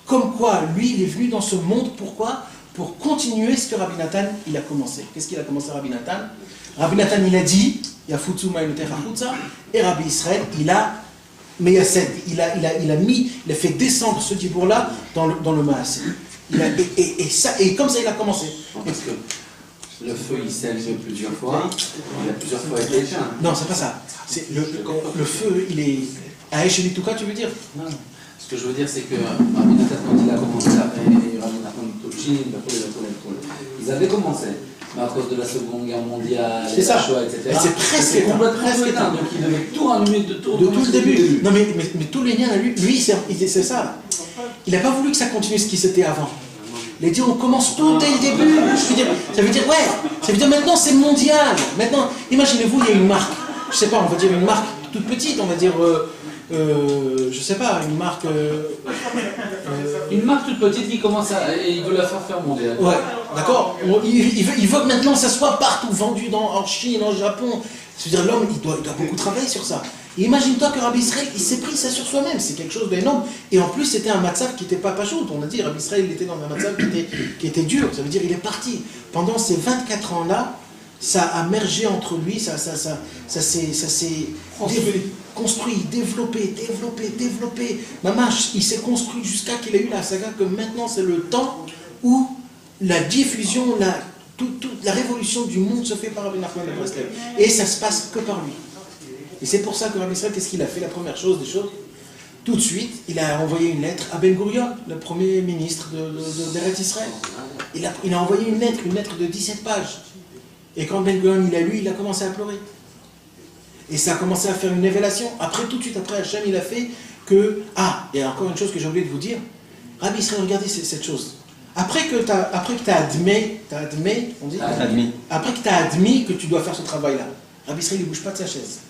comme quoi lui, il est venu dans ce monde, pourquoi? Pour continuer ce que Rabbi Nathan, il a commencé. Qu'est-ce qu'il a commencé, Rabbi Nathan? Rabbi Nathan, il a dit, Yafutsu ma'ilotech hachutza, et Rabbi Israël, il a fait descendre ce dibour-là dans le Maasé. Et comme ça, il a commencé. Parce que le feu, il s'est allumé plusieurs fois, il a plusieurs fois été éteint. Non, c'est pas ça. Le feu, il est... À Echelituka, tu veux dire? Non. Ce que je veux dire, c'est que Rabbi Nathan, quand il a commencé, et Rabbi Nathan Tochin, ils avaient commencé. Mais à cause de la Seconde Guerre mondiale, c'est ça. Shoah, etc. C'est presque complètement éteint. Donc il devait tout rallumer de tout le début. Non, mais tous les liens, lui c'est ça. Il n'a pas voulu que ça continue ce qui c'était avant. Il a dit on commence tout dès le début. Ça veut dire maintenant c'est mondial. Maintenant, imaginez-vous, il y a une marque. Je sais pas, on va dire une marque toute petite, on va dire. Je sais pas, une marque. Une marque toute petite qui commence et il veut la faire mondiale. Ouais, d'accord. Il veut que maintenant ça soit partout vendu en Chine, en Japon. C'est-à-dire l'homme, il doit beaucoup travailler sur ça. Et imagine-toi que Rabbi Israël, il s'est pris ça sur soi-même. C'est quelque chose d'énorme. Et en plus, c'était un matzav qui n'était pas pachout. On a dit, Rabbi Israël, il était dans un matzav qui était dur. Ça veut dire il est parti. Pendant ces 24 ans-là, ça a mergé entre lui, ça s'est construit, développé. Mamash, il s'est construit jusqu'à qu'il ait eu la saga que maintenant c'est le temps où la diffusion, la révolution du monde se fait par Rabbi Nachman de Breslev. Et ça se passe que par lui. Et c'est pour ça que Rabbi Israël, qu'est-ce qu'il a fait? La première chose des choses, tout de suite, il a envoyé une lettre à Ben Gurion, le premier ministre d'Eretz Israël. Il a envoyé une lettre de 17 pages. Et quand Ben Gurion il a lu, il a commencé à pleurer. Et ça a commencé à faire une révélation. Après, tout de suite après, Hachem, il a fait que... Ah, il y a encore une chose que j'ai oublié de vous dire. Rabbi Israël, regardez cette chose. Après que tu as admis, on dit Après que tu as admis que tu dois faire ce travail-là, Rabbi Israël, il ne bouge pas de sa chaise.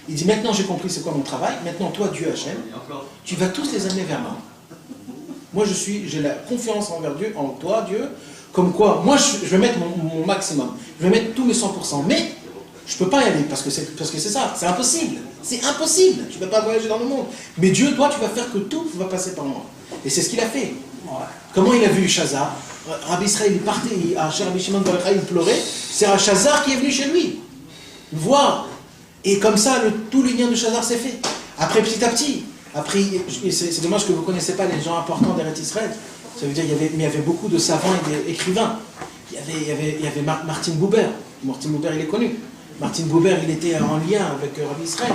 Il dit, maintenant j'ai compris c'est quoi mon travail, maintenant toi, Dieu Hachem, tu vas tous les amener vers moi. Moi, j'ai la confiance envers Dieu, en toi, Dieu, comme quoi, moi, je vais mettre mon maximum. Je vais mettre tous mes 100%. Mais, je ne peux pas y aller, parce que c'est ça. C'est impossible. C'est impossible. Tu ne peux pas voyager dans le monde. Mais Dieu, toi, tu vas faire que tout va passer par moi. Et c'est ce qu'il a fait. Comment il a vu Chazar? Rabbi Israël, il partait, chez Rabbi Shimon Bar Yochai, il pleurait. C'est un Chazar qui est venu chez lui. Voir. Et comme ça, tout le lien de Chazar s'est fait. Après, petit à petit. Après, c'est dommage que vous ne connaissez pas les gens importants d'Eretz Israël. Ça veut dire qu'il y avait beaucoup de savants et d'écrivains. Il y avait Martin Buber. Martin Buber, il est connu. Martin Buber, il était en lien avec Rabbi Israël.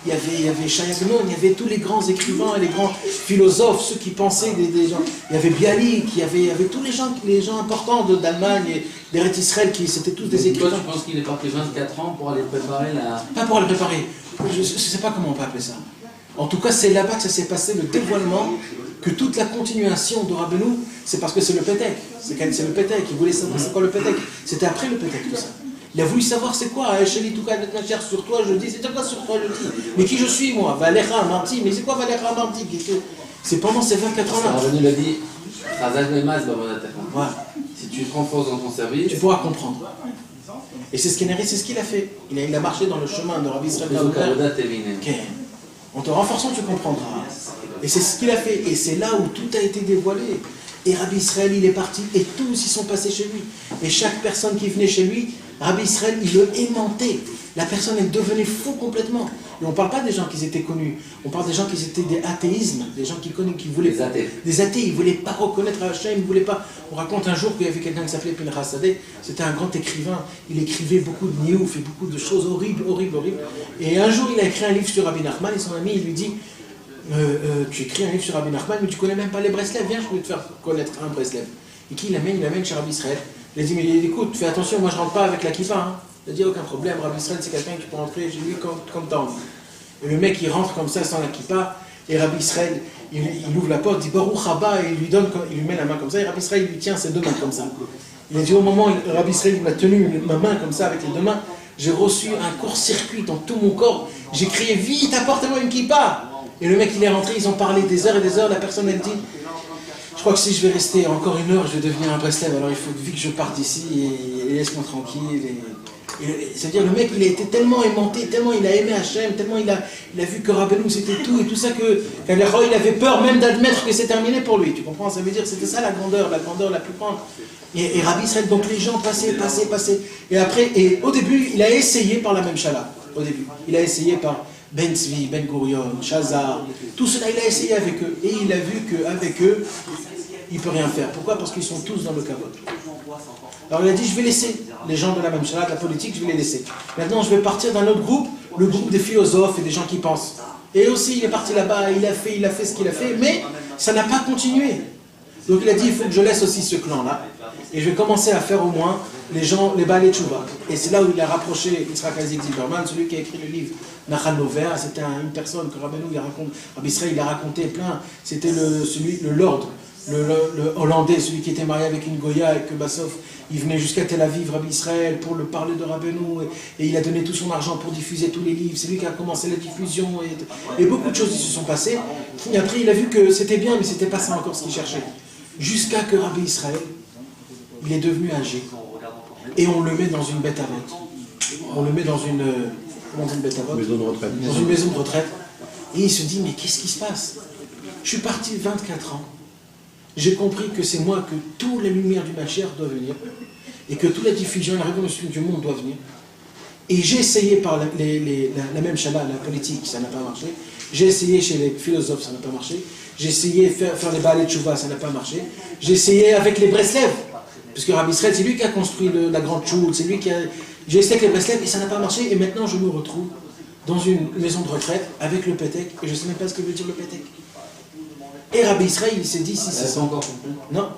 il y avait Shayagnon, il y avait tous les grands écrivains et les grands philosophes, ceux qui pensaient des gens. Il y avait Bialik, il y avait tous les gens importants d'Allemagne et d'Eretz Israël, c'était tous des écrivains. Toi, tu penses qu'il est parti 24 ans pour aller préparer la... Pas pour le préparer, je ne sais pas comment on peut appeler ça. En tout cas, c'est là-bas que ça s'est passé, le dévoilement, que toute la continuation de Rabbeinu, c'est parce que c'est le Pétek. C'est le Pétek, il voulait savoir c'est quoi le Pétek. C'était après le Pétek, tout ça. Il a voulu savoir c'est quoi, sur toi je dis, c'est quoi sur toi je dis. Mais qui je suis moi? Valéra Marti, mais c'est quoi Valéra Marti? C'est pendant ces 24 ans-là. Rabbeinu l'a dit, voilà. si tu te renforces dans ton service, tu pourras comprendre. Et c'est ce qu'il a fait. Il a marché dans le chemin de Rabbi Israël. En te renforçant, tu comprendras. Et c'est ce qu'il a fait. Et c'est là où tout a été dévoilé. Et Rabbi Israël, il est parti. Et tous, ils sont passés chez lui. Et chaque personne qui venait chez lui, Rabbi Israël, il le aimantait. La personne, elle devenait fou complètement. Et on ne parle pas des gens qui étaient connus. On parle des gens qui étaient des athéismes. Des gens qui voulaient... Des athées. Des athées. Ils ne voulaient pas reconnaître Hachem. Ils ne voulaient pas... On raconte un jour qu'il y avait quelqu'un qui s'appelait Pinchas Sadeh. C'était un grand écrivain. Il écrivait beaucoup de niouf et beaucoup de choses horribles. Et un jour, il a écrit un livre sur Rabbi Nachman. Et son ami, il lui dit... tu écris un livre sur Rabbi Nachman, mais tu ne connais même pas les Breslev. Viens, je vais te faire connaître un Breslev. Et qui l'amène? Il l'amène chez Rabbi Israël. Il a dit, mais écoute, fais attention, moi je ne rentre pas avec la kippa. Hein. Il a dit, aucun problème, Rabbi Israël, c'est quelqu'un qui peut rentrer chez lui comme t'as envie. Et le mec, il rentre comme ça, sans la kippa, et Rabbi Israël, il ouvre la porte, dit, Baruch Haba, et il lui met la main comme ça, et Rabbi Israël, il lui tient ses deux mains comme ça. Il a dit, au moment où Rabbi Israël m'a tenu ma main comme ça, avec les deux mains, j'ai reçu un court-circuit dans tout mon corps. J'ai crié, vite, apportez-moi une kippa. Et le mec, il est rentré, ils ont parlé des heures et des heures, la personne, elle dit, je crois que si je vais rester encore une heure, je vais devenir un Breslev, alors il faut vite que je parte d'ici et laisse-moi tranquille. C'est-à-dire, le mec, il a été tellement aimanté, tellement il a aimé Hachem, tellement il a vu que Rabbeinu c'était tout et tout ça, il avait peur même d'admettre que c'est terminé pour lui. Tu comprends? Ça veut dire que c'était ça la grandeur la plus grande. Et Rabbi Israël, donc les gens passaient. Et après, au début, il a essayé par la même chala. Au début, il a essayé par Ben Tzvi, Ben Gurion, Chazar, tout cela, il a essayé avec eux. Et il a vu qu'avec eux, il ne peut rien faire. Pourquoi? Parce qu'ils sont tous dans le kavod. Alors il a dit, je vais laisser les gens de la même chala, de la politique, je vais les laisser. Maintenant, je vais partir d'un autre groupe, le groupe des philosophes et des gens qui pensent. Et aussi, il est parti là-bas, il a fait ce qu'il a fait, mais ça n'a pas continué. Donc il a dit, il faut que je laisse aussi ce clan-là. Et je vais commencer à faire au moins les Baalei Tshuva. Et c'est là où il a rapproché Yitzhak Isaac Zilberman, celui qui a écrit le livre Nachal Nover. C'était une personne que Rabbeinu Rabbi Israël, il a raconté plein. C'était le lord, le hollandais, celui qui était marié avec une Goya et que Bassov, il venait jusqu'à Tel Aviv, Rabbi Israël, pour le parler de Rabbeinu. Et il a donné tout son argent pour diffuser tous les livres. C'est lui qui a commencé la diffusion. Et beaucoup de choses se sont passées. Et après, il a vu que c'était bien, mais c'était pas ça encore ce qu'il cherchait. Jusqu'à que Rabbi Israël, il est devenu âgé. Et on le met dans une bête à vote. On le met dans une bête à vote, maison de retraite. Dans une maison de retraite. Et il se dit, mais qu'est-ce qui se passe? Je suis parti 24 ans. J'ai compris que c'est moi que toute la lumière du Mashiach doit venir. Et que toute la diffusion, la révolution du monde doit venir. Et j'ai essayé par la même chala, la politique, ça n'a pas marché. J'ai essayé chez les philosophes, ça n'a pas marché. J'ai essayé de faire les Baalei Tshuva, ça n'a pas marché. J'ai essayé avec les Breslev. Parce que Rabbi Israël, c'est lui qui a construit la grande choule, c'est lui qui a... J'ai essayé avec les Breslev et ça n'a pas marché. Et maintenant, je me retrouve dans une maison de retraite avec le Pétek et je ne sais même pas ce que veut dire le Pétek. Et Rabbi Israël, il s'est dit, si c'est ça encore. Non.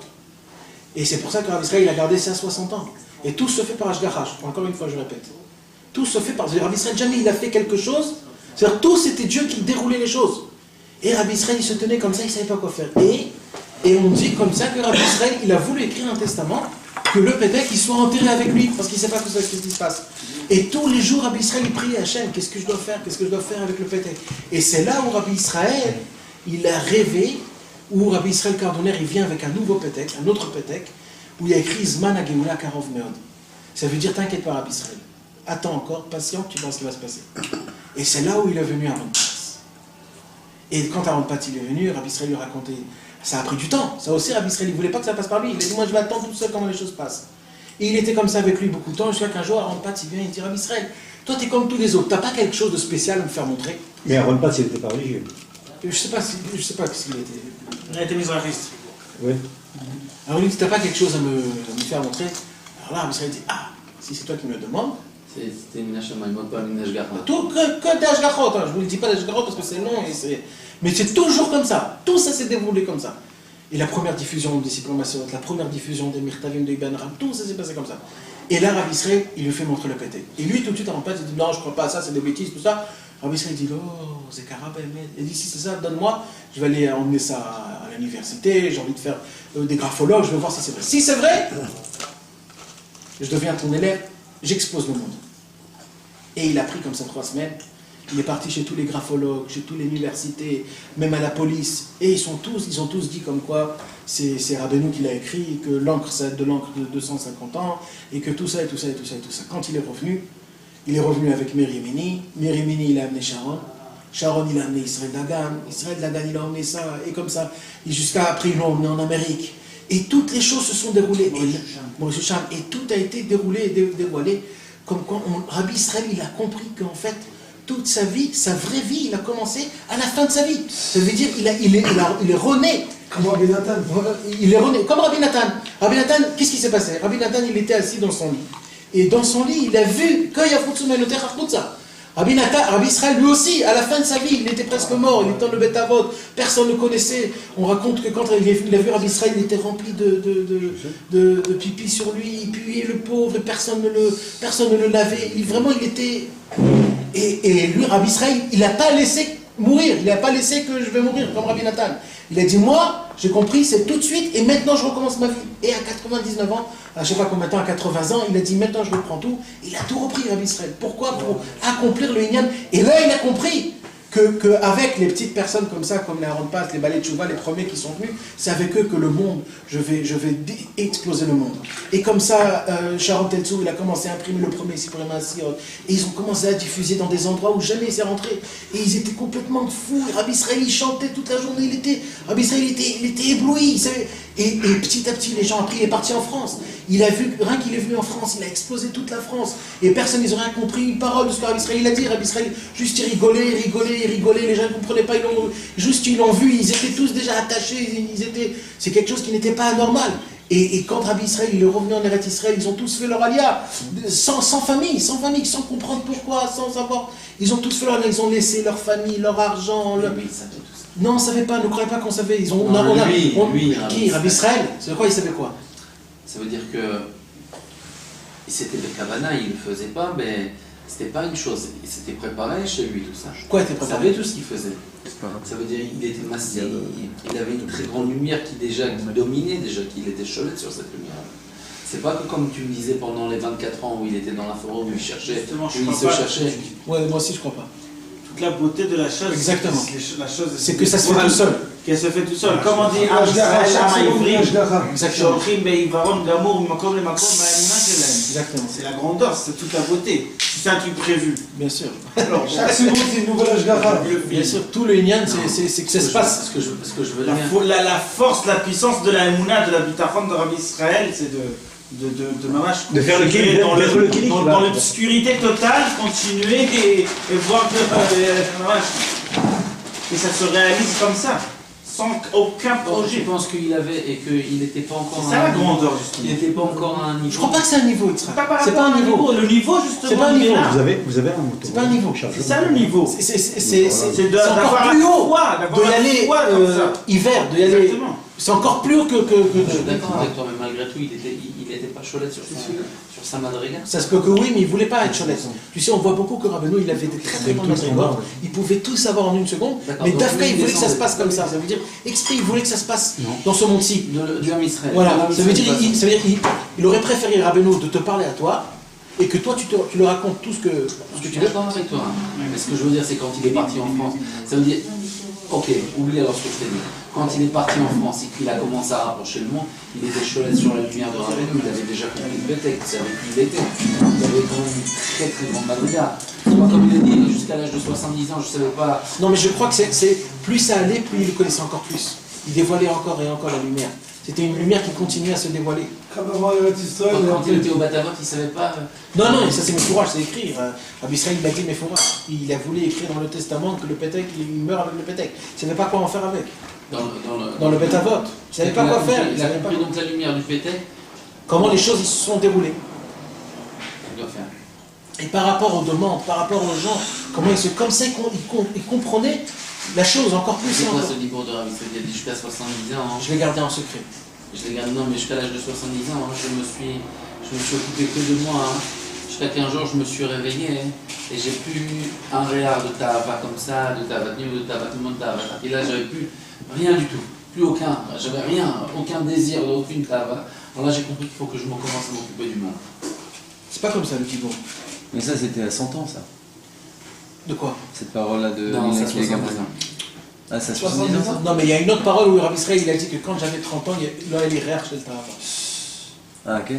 Et c'est pour ça que Rabbi Israël, il a gardé ça à 60 ans. Et tout se fait par Ashgachash. Encore une fois, je répète. Tout se fait par... Rabbi Israël, jamais il a fait quelque chose. C'est-à-dire, tout, c'était Dieu qui déroulait les choses. Et Rabbi Israël, il se tenait comme ça, il ne savait pas quoi faire. Et on dit comme ça que Rabbi Israël, il a voulu écrire un testament que le Pétek, il soit enterré avec lui, parce qu'il ne sait pas ce qui se passe. Et tous les jours, Rabbi Israël, il priait à Hachem, qu'est-ce que je dois faire? Qu'est-ce que je dois faire avec le Pétek? Et c'est là où Rabbi Israël, il a rêvé, où Rabbi Israël Cardonner, il vient avec un nouveau Pétek, un autre Pétek, où il y a écrit Zman HaGeula Karov Meod. Ça veut dire, t'inquiète pas, Rabbi Israël. Attends encore, patient, tu vois ce qui va se passer. Et c'est là où il est venu à Rampat. Et quand Rampat il est venu, Rabbi Israël lui a raconté. Ça a pris du temps. Ça aussi, Rabbi Israël, il ne voulait pas que ça passe par lui. Il a dit, moi je vais attendre tout seul comment les choses passent. Et il était comme ça avec lui beaucoup de temps, jusqu'à qu'un jour, Rampat il vient et il dit, Rabbi Israël, toi tu es comme tous les autres, tu n'as pas quelque chose de spécial à me faire montrer? Mais Rampat, il n'était pas religieux. Je sais pas ce qu'il était. Il a été mizrachiste. Oui. Alors il dit, tu n'as pas quelque chose à me faire montrer? Alors là, Rabbi Israël dit, ah, si c'est toi qui me le demandes, C'était une Hashemaimot, pas une Ashgacha. Tout que des Ashgachot, hein. Je vous le dis pas des Ashgachot parce que c'est long, mais c'est toujours comme ça. Tout ça s'est déroulé comme ça. Et la première diffusion des Siplon Masorot, la première diffusion des Mirtavim de Ibn Ram, tout ça s'est passé comme ça. Et là, Rabbi Israël, il lui fait montrer le pété. Et lui, tout de suite, en place, il dit non, je crois pas à ça, c'est des bêtises, tout ça. Rabbi Israël dit oh, c'est Karab, il dit si c'est ça, donne-moi, je vais aller emmener ça à l'université, j'ai envie de faire des graphologues, je veux voir si c'est vrai. Si c'est vrai, je deviens ton élève, j'expose le monde. Et il a pris comme ça 3 semaines. Il est parti chez tous les graphologues, chez toutes les universités, même à la police. Et ils ont tous dit comme quoi c'est Rabbeinu qui l'a écrit, que l'encre, ça va être de l'encre de 250 ans, et que tout ça, et tout ça, et tout ça, et tout ça. Quand il est revenu avec Merimini. Merimini, il a amené Sharon. Sharon, il a amené Israël Dagan. Israël Dagan, il a emmené ça, et comme ça. Et jusqu'à après, ils l'ont emmené en Amérique. Et toutes les choses se sont déroulées. Et tout a été déroulé et dévoilé. Comme quoi, Rabbi Israël, il a compris qu'en fait, toute sa vie, sa vraie vie, il a commencé à la fin de sa vie. Ça veut dire qu'il il est rené. Comme Rabbi Nathan. Il est rené, comme Rabbi Nathan. Rabbi Nathan, qu'est-ce qui s'est passé? Rabbi Nathan, il était assis dans son lit. Et dans son lit, il a vu qu'il y a Rabbi Israël, lui aussi, à la fin de sa vie, il était presque mort, il était dans le Beth Avot, personne ne le connaissait. On raconte que quand il a vu Rabbi Israël, il était rempli de pipi sur lui, il puait le pauvre, personne ne le lavait. Il était... Et lui, Rabbi Israël, il n'a pas laissé mourir, il n'a pas laissé que je vais mourir comme Rabbi Nathan. Il a dit, moi, j'ai compris, c'est tout de suite, et maintenant je recommence ma vie. Et à 99 ans, je ne sais pas combien de temps, à 80 ans, il a dit, maintenant je reprends tout. Il a tout repris, Rabbi Israël. Pourquoi? Pour accomplir le Inyan. Et là, il a compris qu'avec les petites personnes comme ça, comme les Aaron Pass, les Balei Tchouva, les premiers qui sont venus, c'est avec eux que le monde, je vais exploser le monde. Et comme ça, Sharon Teltsou, il a commencé à imprimer le premier Sipurim Asirot. Et ils ont commencé à diffuser dans des endroits où jamais il s'est rentré. Et ils étaient complètement fous. Et Rabbi Israël, il chantait toute la journée. Rabbi Israël, il était ébloui. Et petit à petit, les gens, après, il est parti en France. Il a vu, rien qu'il est venu en France, il a explosé toute la France. Et personne, ils n'ont rien compris une parole de ce que Rabbi Israël a dit. Rabbi Israël, juste, il rigolait. Les gens ne comprenaient pas. Ils l'ont vu. Ils étaient tous déjà attachés. C'est quelque chose qui n'était pas anormal. Et quand Rabbi Israël, il est revenu en Eretz Israël, ils ont tous fait leur alia. Sans famille, sans comprendre pourquoi, sans savoir. Ils ont tous fait leur alia. Ils ont laissé leur famille, leur argent. Lui, il savait tout ça. Non, on ne savait pas. Ne croyez pas qu'on savait. Qui Rabbi Israël? C'est quoi? Il savait quoi? Ça veut dire que c'était le Kavana, il ne le faisait pas, mais c'était pas une chose. Il s'était préparé chez lui, tout ça. Quoi était Il préparé? savait tout ce qu'il faisait. Ça veut dire qu'il était massé, il avait une très grande lumière qui dominait, qu'il était cholet sur cette lumière. C'est pas que comme tu me disais pendant les 24 ans où il était dans la forêt, où il cherchait, cherchait. Ouais, moi aussi je crois pas. Toute la beauté de la chose. Exactement. La chose, c'est que ça se fait tout seul. Qu'elle se fait tout seul. Comme on dit, exactement. Exactement. C'est la grandeur, c'est toute la beauté. C'est un truc prévu. Bien sûr. Alors, chaque seconde, c'est une nouvelle Ashgacha. Bien sûr, tout le Inyan, c'est que ça se passe. Ce que je veux dire. La force, la puissance de la Emouna, de la bitachon de Rabbi Israël, c'est de faire le kilik, dans l'obscurité totale, continuer et voir et ça se réalise comme ça, sans aucun projet. Je pense qu'il avait et qu'il n'était pas encore. C'est ça la grandeur justement. Il n'était pas encore à un niveau. Je crois pas que c'est un niveau, c'est pas un niveau. Le niveau justement. C'est pas un niveau. Vous avez un moto. C'est pas un niveau. C'est ça le niveau. C'est encore plus haut de y aller hiver, de y aller. C'est encore plus haut que. Je suis d'accord avec toi, mais malgré tout, il n'était pas cholet sur sa madriga. Ça se peut que oui, mais il ne voulait pas être cholet. Tu sais, on voit beaucoup que Rabbeinu, il avait des très très grandes madrigas. Il pouvait tout savoir en une seconde, mais Dafka, il voulait que ça se passe comme ça. Ça veut dire, exprès, il voulait que ça se passe dans ce monde-ci. Du Ham Israël. Voilà, ça veut dire, il aurait préféré Rabbeinu de te parler à toi, et que toi, tu le racontes tout ce que tu veux. D'accord avec toi. Mais ce que je veux dire, c'est quand il est parti en France, ça veut dire, ok, oublie alors ce que je t'ai dit. Quand il est parti en France et qu'il a commencé à rapprocher le monde, il était cholet sur la lumière de Rabbeinu, il avait déjà compris le Betek, il savait qui il était. Il avait quand même une très très grande madriga. Comme il a dit, jusqu'à l'âge de 70 ans, je ne savais pas. Non, mais je crois que plus ça allait, plus il le connaissait encore plus. Il dévoilait encore et encore la lumière. C'était une lumière qui continuait à se dévoiler. Comme avant Eretz Israël. Quand il était au Batavot, il ne savait pas. Non, ça c'est Mefourach, c'est écrire. Rabbi Israël il a dit Mefourach. Il a voulu écrire dans le testament que le Pétek, il meurt avec le Pétek. Il ne savait pas quoi en faire avec. Dans le Beth Avot. Il ne savait pas quoi faire. Il a compris donc la lumière du Pétek. Comment les choses se sont déroulées. Il doit faire. Et par rapport aux demandes, par rapport aux gens, comment comme ça, ils comprenaient la chose encore plus. C'est quoi ce livre de Rabbi Israël? Il a dit jusqu'à 70 ans. Je l'ai gardé en secret. Je l'ai gardé, non, mais jusqu'à l'âge de 70 ans, je me suis occupé que de moi. Jusqu'à qu'un jour, je me suis réveillé et j'ai plus un regard de Tahava comme ça, de Tahavat Niou, de Tahavat tout le monde, Tahavat. Et là, j'avais plus rien du tout. Plus aucun. J'avais rien, aucun désir, aucune Tahava. Alors là, j'ai compris qu'il faut que je commence à m'occuper du monde. C'est pas comme ça le Kibbour. Mais ça, c'était à 100 ans, ça. De quoi? Cette parole-là de Non, c'est 70 ans. Ah, ça 70 ans. Non, mais il y a une autre parole où Rabbi Israël il a dit que quand j'avais 30 ans, là, il est rare chez le Tahava. Ah, ok.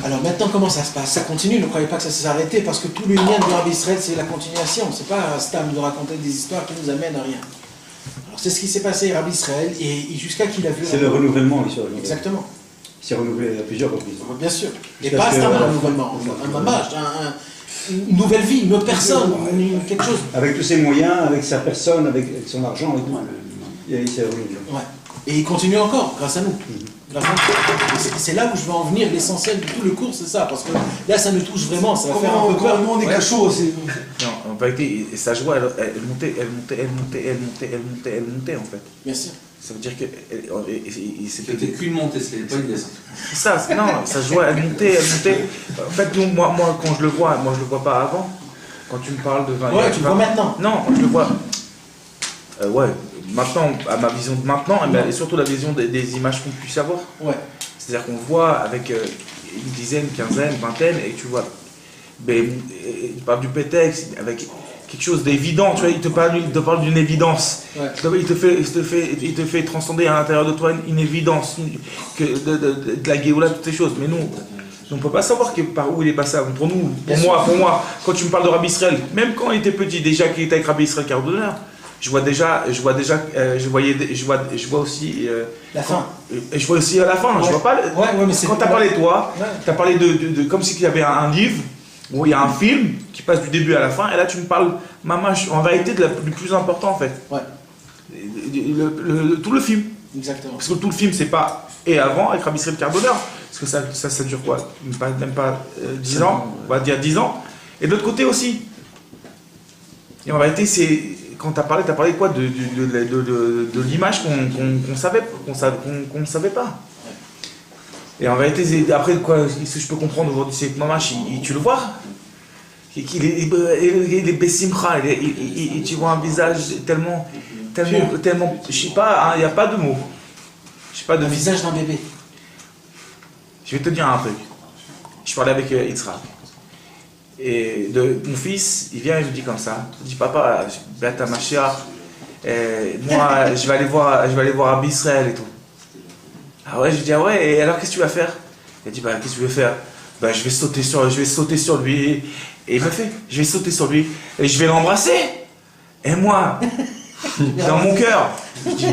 Alors maintenant, comment ça se passe? Ça continue, ne croyez pas que ça s'est arrêté, parce que tout le lien de Rabbi Israël, c'est la continuation. C'est pas un stam de raconter des histoires qui nous amènent à rien. Alors c'est ce qui s'est passé à Rabbi Israël, et jusqu'à qu'il a vu... C'est le renouvellement, ici. Exactement. Il s'est renouvelé à plusieurs reprises. Bien sûr. Et pas un renouvellement, un mamage, une nouvelle vie, une autre personne, quelque chose. Avec tous ses moyens, avec sa personne, avec son argent et tout. Il s'est renouvelé. Ouais. Et il continue encore, grâce à nous. C'est là où je veux en venir, l'essentiel de tout le cours, c'est ça, parce que là, ça nous touche vraiment, ça va faire un peu peur. Nous, on est cachot aussi. Non, en vérité, sa joie, elle montait, en fait. Bien sûr. Ça veut dire que C'était qu'une montée, c'était pas une descente. C'est ça, non, sa joie, elle montait. En fait, moi, quand je le vois, moi je le vois pas avant. Quand tu me parles de 20 Ouais, tu le vois maintenant. Non, je le vois. Ouais, maintenant, à ma vision de maintenant, et surtout la vision des images qu'on puisse avoir. Ouais. C'est-à-dire qu'on voit avec une dizaine, quinzaine, vingtaine, et tu vois, il parle du pétex avec quelque chose d'évident, tu vois, il te parle d'une évidence. Ouais. Il te fait transcender à l'intérieur de toi une évidence, de la Géoula, toutes ces choses. Mais nous, on ne peut pas savoir par où il est passé. Pour moi, quand tu me parles de Rabbi Israël, même quand il était petit, déjà qu'il était avec Rabbi Israël Cardonneur, je vois aussi la fin. Et je vois aussi à la fin. Ouais. Je vois pas. Mais quand tu as parlé de toi, tu as parlé de comme si il y avait un livre où il y a un film qui passe du début à la fin, et là tu me parles, en vérité, du plus important en fait. Ouais. Tout le film. Exactement. Parce que tout le film, c'est pas et avant avec Rabbi Israël Cardonneur, parce que ça dure quoi? Même pas 10 ans, on va dire 10 ans. Et de l'autre côté aussi. Et en vérité, c'est. Quand tu as parlé quoi de l'image qu'on savait pas. Et en vérité, après, quoi, ce que je peux comprendre aujourd'hui, c'est que Mamash, tu le vois, il est Bessimcha, tu vois un visage tellement, je sais pas, il n'y a pas de mots. Un visage d'un bébé. Je vais te dire un truc. Je parlais avec Yitzhak. Et mon fils, il vient et me dit comme ça. Il dit, papa, Beata Mashiach, moi, je vais aller voir Rabbi Israël et tout. Ah ouais, je lui dis, ah ouais, et alors qu'est-ce que tu vas faire? Il dit, bah qu'est-ce que tu veux faire? Bah je vais sauter sur lui. Et il me fait, je vais sauter sur lui et je vais l'embrasser. Et moi, dans mon cœur, je dis,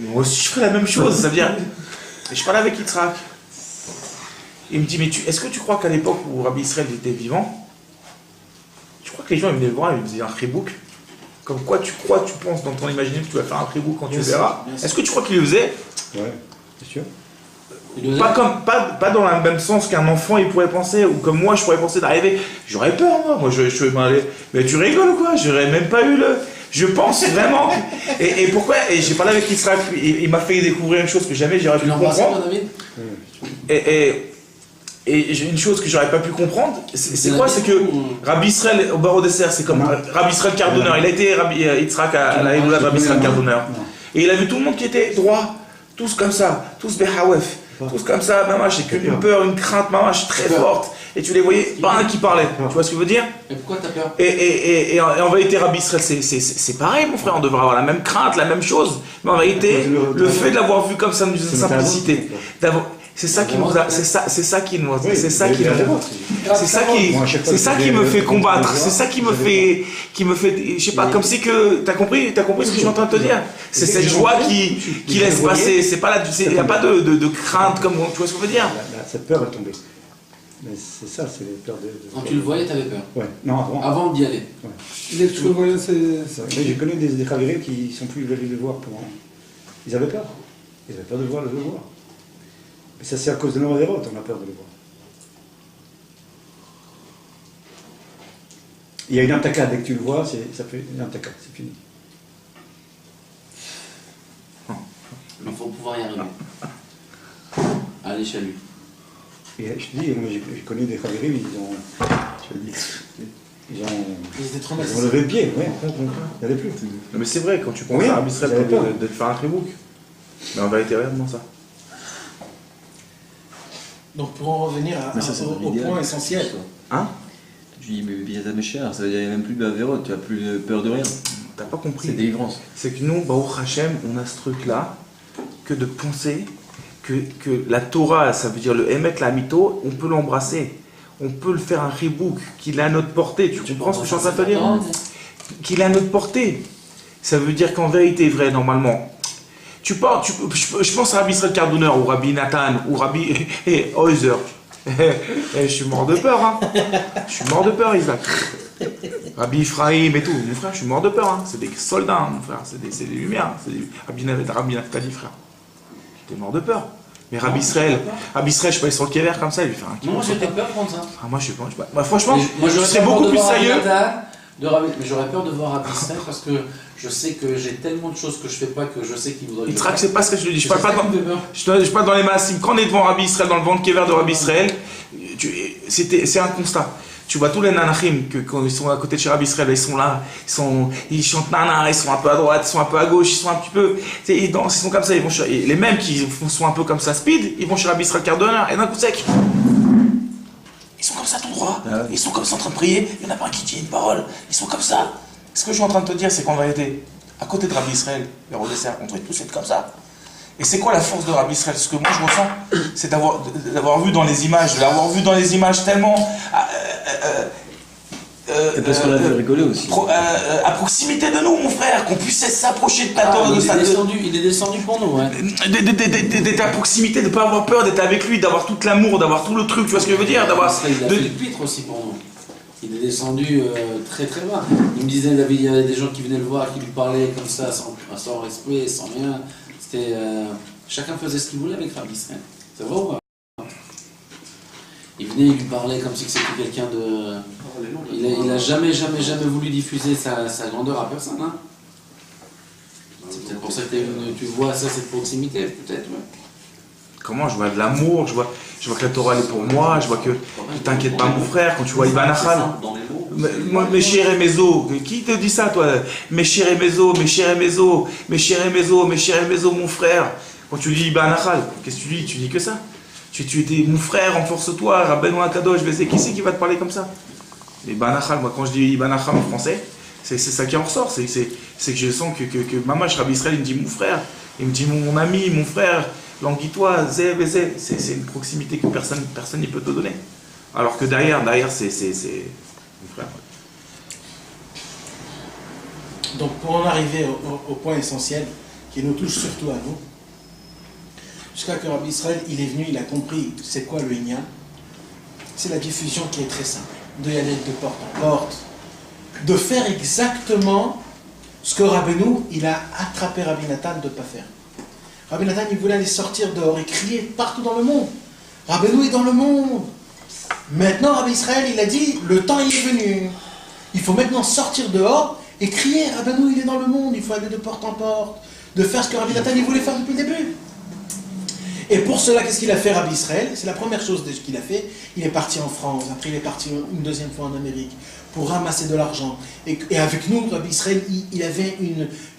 moi aussi je ferai la même chose. Ça veut dire, et je parlais avec Yitzhak. Il me dit, mais est-ce que tu crois qu'à l'époque où Rabbi Israël était vivant, tu crois que les gens venaient le voir et ils faisaient un fribouk? Comme quoi tu penses dans ton imagination que tu vas faire un fribouk quand tu verras? Est-ce que tu crois qu'il le faisait? Ouais, c'est sûr. Pas dans le même sens qu'un enfant il pourrait penser, ou comme moi je pourrais penser d'arriver. J'aurais peur, moi je vais m'aller. Mais tu rigoles ou quoi? J'aurais même pas eu le. Je pense vraiment. Et pourquoi? Et j'ai parlé avec Israël, il m'a fait découvrir une chose que jamais j'aurais pu comprendre. Et j'ai une chose que j'aurais pas pu comprendre, c'est quoi? C'est que Rabbi Israël au Barreau Dessert, c'est comme Rabbi Israël Cardonneur. Il a été Rabbi Yitzhak à la Héloula de Rabbi Israël Cardonneur. Et il a vu tout le monde qui était droit, tous comme ça, tous Behawef, tous comme ça, mamash, avec une peur, une crainte, mamash, très forte. Et tu les voyais, pas un qui parlait. Tu vois ce que je veux dire? Et pourquoi t'as peur? Et en vérité, Rabbi Israël, c'est pareil, mon frère, on devrait avoir la même crainte, la même chose. Mais en vérité, le fait de l'avoir vu comme ça, d'une simplicité, c'est ça qui me fait combattre, c'est ça qui me fait, je sais pas, comme si que, t'as compris ce que je suis en train de te dire? C'est cette joie qui laisse passer, c'est pas là, il n'y a pas de crainte comme, tu vois ce que je veux dire? Cette peur est tombée. Mais c'est ça, c'est les peurs de... Quand tu le voyais, t'avais peur? Ouais, non, avant. Avant d'y aller? Ouais. Dès que tu le voyais, c'est... J'ai connu des Chavirés qui sont plus venus le voir pendant... Ils avaient peur. Ils avaient peur de le voir. Mais ça, c'est à cause de nos déroutes, on a peur de le voir. Il y a une entacade, dès que tu le vois, ça fait une entacade, c'est fini. Il faut pouvoir y arriver. Allez, chalut. Et je te dis, moi j'ai connu des Khavirim, ils ont levé le pied, ouais, il n'y avait plus. Non, mais c'est vrai, quand tu penses à Rabbi Israël de te faire un tribouk. Mais en vérité, regarde-moi ça. Donc pour en revenir au point essentiel. Hein? Tu dis, mais Biata Mesher, ça veut dire qu'il n'y a même plus de Averot, tu n'as plus peur de rien. T'as pas compris. C'est délivrance. C'est que nous, Baruch Hashem, on a ce truc-là, que de penser que la Torah, ça veut dire le Emet, la Mito, on peut l'embrasser. On peut le faire un ribouk, qu'il est à notre portée. Tu comprends ce que je suis en train de te dire? Qu'il est à notre portée. Ça veut dire qu'en vérité, vrai, normalement, je pense à Rabbi Israël Cardonner, ou Rabbi Nathan, ou Rabbi Heuser. Je suis mort de peur, hein. Je suis mort de peur, Isaac. Rabbi Ephraim et tout. Mon frère, je suis mort de peur, hein. C'est des soldats, hein, mon frère. C'est des lumières. C'est des... Rabbi Naftali, frère. J'étais mort de peur. Mais Rabbi Israël, je peux aller sur le kéver comme ça, il lui faire un kibbutz. Moi, j'ai pas peur de prendre ça. Ah, moi, je sais pas. Moi, franchement, je serais beaucoup plus sérieux. Mais j'aurais peur de voir Rabbi Israël parce que je sais que j'ai tellement de choses que je fais pas que je sais qu'il voudrait. Il traque, c'est pas ce que je te dis. Je parle pas dans les masses. Quand on est devant Rabbi Israël, dans le ventre kéver de Rabbi Israël, c'est un constat. Tu vois tous les nanachim, quand ils sont à côté de chez Rabbi Israël, ils sont là, ils chantent nana, ils sont un peu à droite, ils sont un peu à gauche, ils sont un petit peu, ils dansent, ils sont comme ça, ils vont chez, les mêmes qui sont un peu comme ça speed, ils vont chez Rabbi Israël Cardonner, et d'un coup sec, ils sont comme ça tout droit, ils sont comme ça en train de prier, il n'y en a pas un qui dit une parole, ils sont comme ça. Ce que je suis en train de te dire, c'est qu'en vérité, à côté de Rabbi Israël, vers au dessert, on devrait tous être comme ça. Et c'est quoi la force de Rabbi Israël? Ce que moi je ressens, c'est d'avoir vu dans les images, de l'avoir vu dans les images tellement... Et parce qu'on a vu rigoler aussi. À proximité de nous, mon frère, qu'on puisse s'approcher de ta Torah. Il est descendu pour nous, hein. D'être à proximité, de ne pas avoir peur, d'être avec lui, d'avoir tout l'amour, d'avoir tout le truc, tu vois ce que je veux dire? Il a fait le pitre aussi pour nous. Il est descendu très très loin. Il me disait, David, il y avait des gens qui venaient le voir, qui lui parlaient comme ça, sans respect, sans rien. C'était, chacun faisait ce qu'il voulait avec Rabbi Israël. C'est vrai ou pas? Il venait, il lui parlait comme si c'était quelqu'un de... Il a jamais voulu diffuser sa grandeur à personne. Hein. C'est peut-être pour ça que tu vois ça, cette proximité, peut-être. Ouais. Comment je vois de l'amour, je vois que la Torah elle est pour moi, je vois que ne t'inquiète pas mon frère, quand tu vois Ibn Achal. Mes chers Mezo, qui te dit ça toi? Mes chers Mezo, mes chers Mezo, mes chers Mezo, mes chers Mezo, mon frère. Quand tu dis Ibn Achal, qu'est-ce que tu dis? Tu dis que ça. Tu étais mon frère, renforce-toi, Rabbeinu Akadosh, je sais qui c'est qui va te parler comme ça? Ibn Achal, moi quand je dis Ibn Achal en français, c'est ça qui en ressort, c'est que je sens que Mamash Rabbi Israël il me dit mon frère, il me dit mon ami, mon frère, languis-toi, zé, c'est une proximité que personne ne peut te donner. Alors que derrière c'est mon frère. Donc pour en arriver au point essentiel qui nous touche surtout à nous, jusqu'à que Rabbi Israël il est venu, il a compris c'est quoi le Inyan, c'est la diffusion qui est très simple, de y aller de porte en porte, de faire exactement ce que Rabbeinu il a attrapé Rabbi Nathan de ne pas faire. Rabbi Nathan il voulait aller sortir dehors et crier partout dans le monde. Rabbeinu est dans le monde. Maintenant Rabbi Israël il a dit le temps il est venu. Il faut maintenant sortir dehors et crier Rabbeinu il est dans le monde. Il faut aller de porte en porte, de faire ce que Rabbi Nathan il voulait faire depuis le début. Et pour cela, qu'est-ce qu'il a fait Rabbi Israël? C'est la première chose qu'il a fait. Il est parti en France, après il est parti une deuxième fois en Amérique pour ramasser de l'argent. Et avec nous, Rabbi Israël, il avait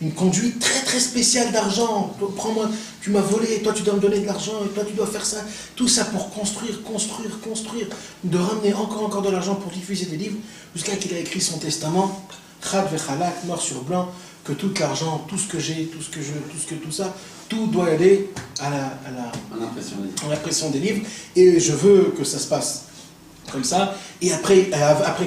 une conduite très très spéciale d'argent. Prends-moi, tu m'as volé, toi tu dois me donner de l'argent, et toi tu dois faire ça. Tout ça pour construire, de ramener encore de l'argent pour diffuser des livres, jusqu'à qu'il a écrit son testament, Chad vechalak, noir sur blanc, que tout l'argent, tout ce que j'ai, tout ça, tout doit aller à l'impression des livres. Et je veux que ça se passe comme ça. Et après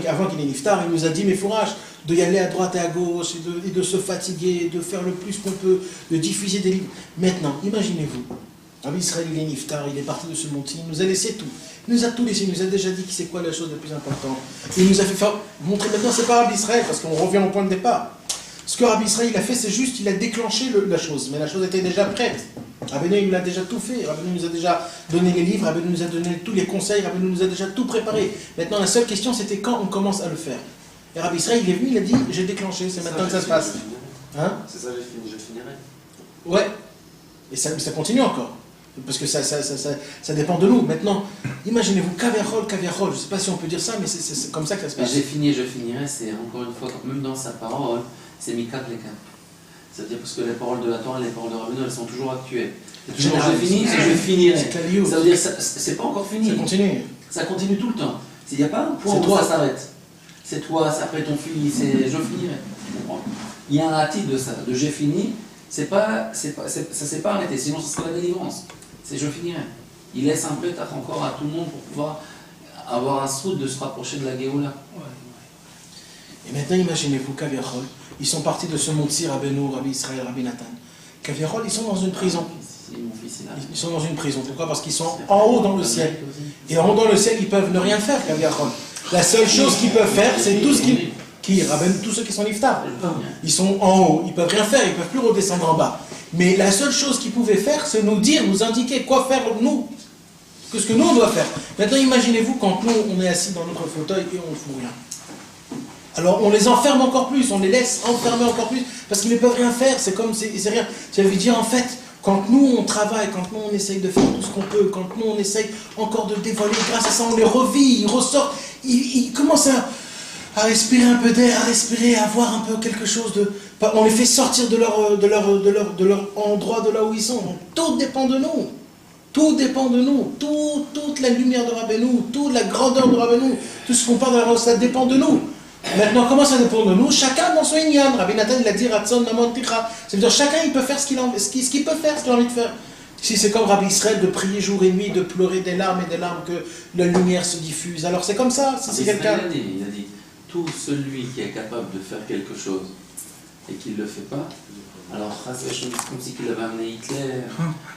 avant qu'il ait niftar, il nous a dit, mais fourrage, de y aller à droite et à gauche, et de se fatiguer, de faire le plus qu'on peut, de diffuser des livres. Maintenant, imaginez-vous, Rabbi Israël, il est niftar, il est parti de ce monde, il nous a laissé tout. Il nous a tout laissé, il nous a déjà dit que c'est quoi la chose la plus importante. Il nous a fait montrer maintenant, c'est pas Rabbi Israël, parce qu'on revient au point de départ. Ce que Rabbi Israël a fait, c'est juste, il a déclenché la chose. Mais la chose était déjà prête. Rabbeinu, il a déjà tout fait. Rabbeinu nous a déjà donné les livres, Rabbeinu nous a donné tous les conseils, Rabbeinu nous a déjà tout préparé. Maintenant, la seule question, c'était quand on commence à le faire. Et Rabbi Israël, il est venu, il a dit, j'ai déclenché, c'est maintenant que ça se passe. Hein? C'est ça, je finirai. Ouais. Et ça continue encore. Parce que ça dépend de nous. Maintenant, imaginez-vous, kaviachol, je ne sais pas si on peut dire ça, mais c'est comme ça que ça se passe. J'ai fini et je finirai, c'est encore une fois, même dans sa parole, c'est mikat les cap. C'est-à-dire parce que les paroles de la Torah et les paroles de Rabbeinu, elles sont toujours actuelles. C'est toujours j'ai fini et je finirai. Ça veut dire que c'est pas encore fini. Ça continue. Ça continue tout le temps. Il n'y a pas un point où ça s'arrête. C'est toi, c'est après ton fils, c'est je finirai. Il y a un attitude de ça, de j'ai fini, ça s'est pas arrêté, sinon ce serait la délivrance. C'est je finirai. Il laisse un peu encore à tout le monde pour pouvoir avoir un soude de se rapprocher de la Géoula. Et maintenant, imaginez-vous, kaviachol, ils sont partis de ce Motsi, Rabbeinu, Rabbi Israël, Rabbi Nathan. Kaviachol, ils sont dans une prison. Ils sont dans une prison. Pourquoi? Parce qu'ils sont en haut dans le ciel. Et en haut dans le ciel, ils peuvent ne rien faire, kaviachol. La seule chose qu'ils peuvent faire, c'est tout ce qui ramène tous ceux qui sont liftar. Ils sont en haut, ils peuvent rien faire, ils peuvent plus redescendre en bas. Mais la seule chose qu'ils pouvaient faire, c'est nous dire, nous indiquer quoi faire nous. Que ce que nous on doit faire. Maintenant, imaginez-vous quand nous on est assis dans notre fauteuil et on ne fout rien. Alors on les enferme encore plus, on les laisse enfermer encore plus, parce qu'ils ne peuvent rien faire, c'est comme, c'est rien. Ça veut dire en fait, quand nous on travaille, quand nous on essaye de faire tout ce qu'on peut, quand nous on essaye encore de dévoiler, grâce à ça on les revit, ils ressortent, ils commencent à respirer un peu d'air, à respirer, à voir un peu quelque chose de... On les fait sortir de leur endroit, de là où ils sont. Donc, tout dépend de nous. Tout dépend de nous. Toute la lumière de Rabbeinu, toute la grandeur de Rabbeinu, tout ce qu'on parle de la ça dépend de nous. Maintenant, comment ça dépend de nous? Chacun dans son inyan. Rabbi Nathan, il a dit Ratson Namon Tikra. C'est-à-dire chacun, il peut faire ce qu'il peut faire, ce qu'il a envie de faire. Si c'est comme Rabbi Israël de prier jour et nuit, de pleurer des larmes et des larmes, que la lumière se diffuse. Alors c'est comme ça. Si c'est quelqu'un. Il a dit tout celui qui est capable de faire quelque chose et qui ne le fait pas, alors comme si qu'il avait amené Hitler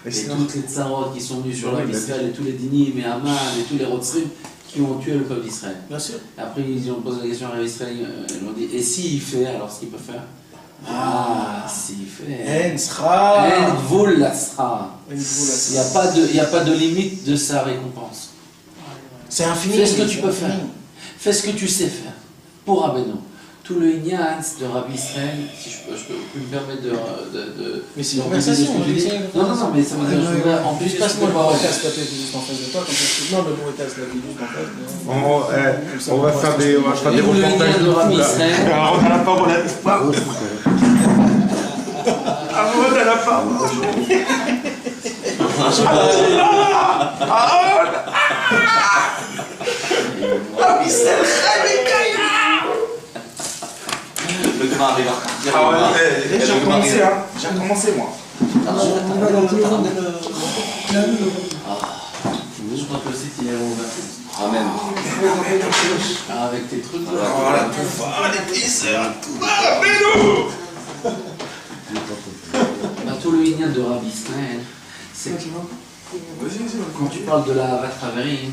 et toutes les tsarot qui sont venus sur la Israël et tous les dinim et Haman et tous les Rotsrim qui ont tué le peuple d'Israël. Bien sûr. Et après ils ont posé la question à Israël, ils ont dit et s'il fait, alors ce qu'il peut faire? S'il fait. En sra. Il n'y a pas de limite de sa récompense. C'est infini. Fais ce que tu peux faire. Fais ce que tu sais faire. Pour Rabbeinu. Tout le Inyan de Rabbi Israël, si je peux me permettre de mais c'est une conversation. Non, mais ça veut dire je voudrais en plus passe-moi le broadcast juste en face de toi, non, le broadcast là, juste en face. On va faire des reportages de Rabbi Israël. Alors, on a la parole à Aaron a la parole. Rabbi Israël, Le grand arrive à j'ai recommencé moi. Je crois que le site il est ouvert. Amen. Avec tes trucs. Oh la touffa, les pisseurs, mais Tout le Inyan de Rabbi Israël, c'est que quand tu parles de la Vatraveri,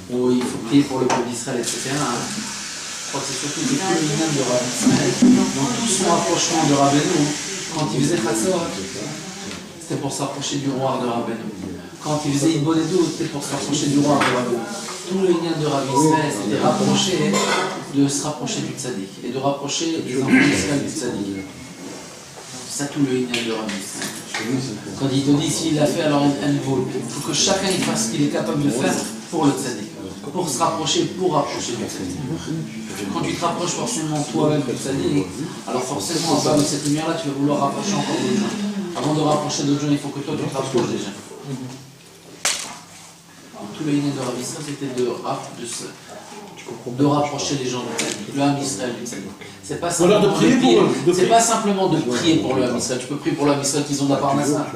où il faut prier pour le peuple d'Israël, etc. Je crois que c'est surtout tout le Inyan de Rabbi Israël. Dans tout son rapprochement de Rabbeinu, quand il faisait Chatzot, c'était pour s'approcher du roi de Rabbeinu. Quand il faisait Ibonedou, c'était pour se rapprocher du roi de Rabbeinu. Tout le Inyan de Rabbi Israël, c'était de se rapprocher du tzaddik et de rapprocher les enfants d'Israël du tzaddik. C'est ça tout le Inyan de Rabbi Israël. Quand il te dit s'il l'a fait, alors elle vaut. Il faut que chacun il fasse ce qu'il est capable de faire pour le tzaddik. Pour se rapprocher, pour rapprocher du tzaddik. Quand tu te rapproches forcément toi-même du tzaddik, alors forcément, en bas de cette lumière-là, tu vas vouloir rapprocher encore d'autres gens. Avant de rapprocher d'autres gens, il faut que toi tu te rapproches déjà. Tout le Inyan de Rabbi Israël, c'était de rapprocher les gens du tzaddik, le Ham Israël du tzaddik. C'est pas simplement de prier pour eux. C'est pas simplement de prier pour le Ham Israël. Tu peux prier pour le Ham Israël qu'ils ont de la parnassa.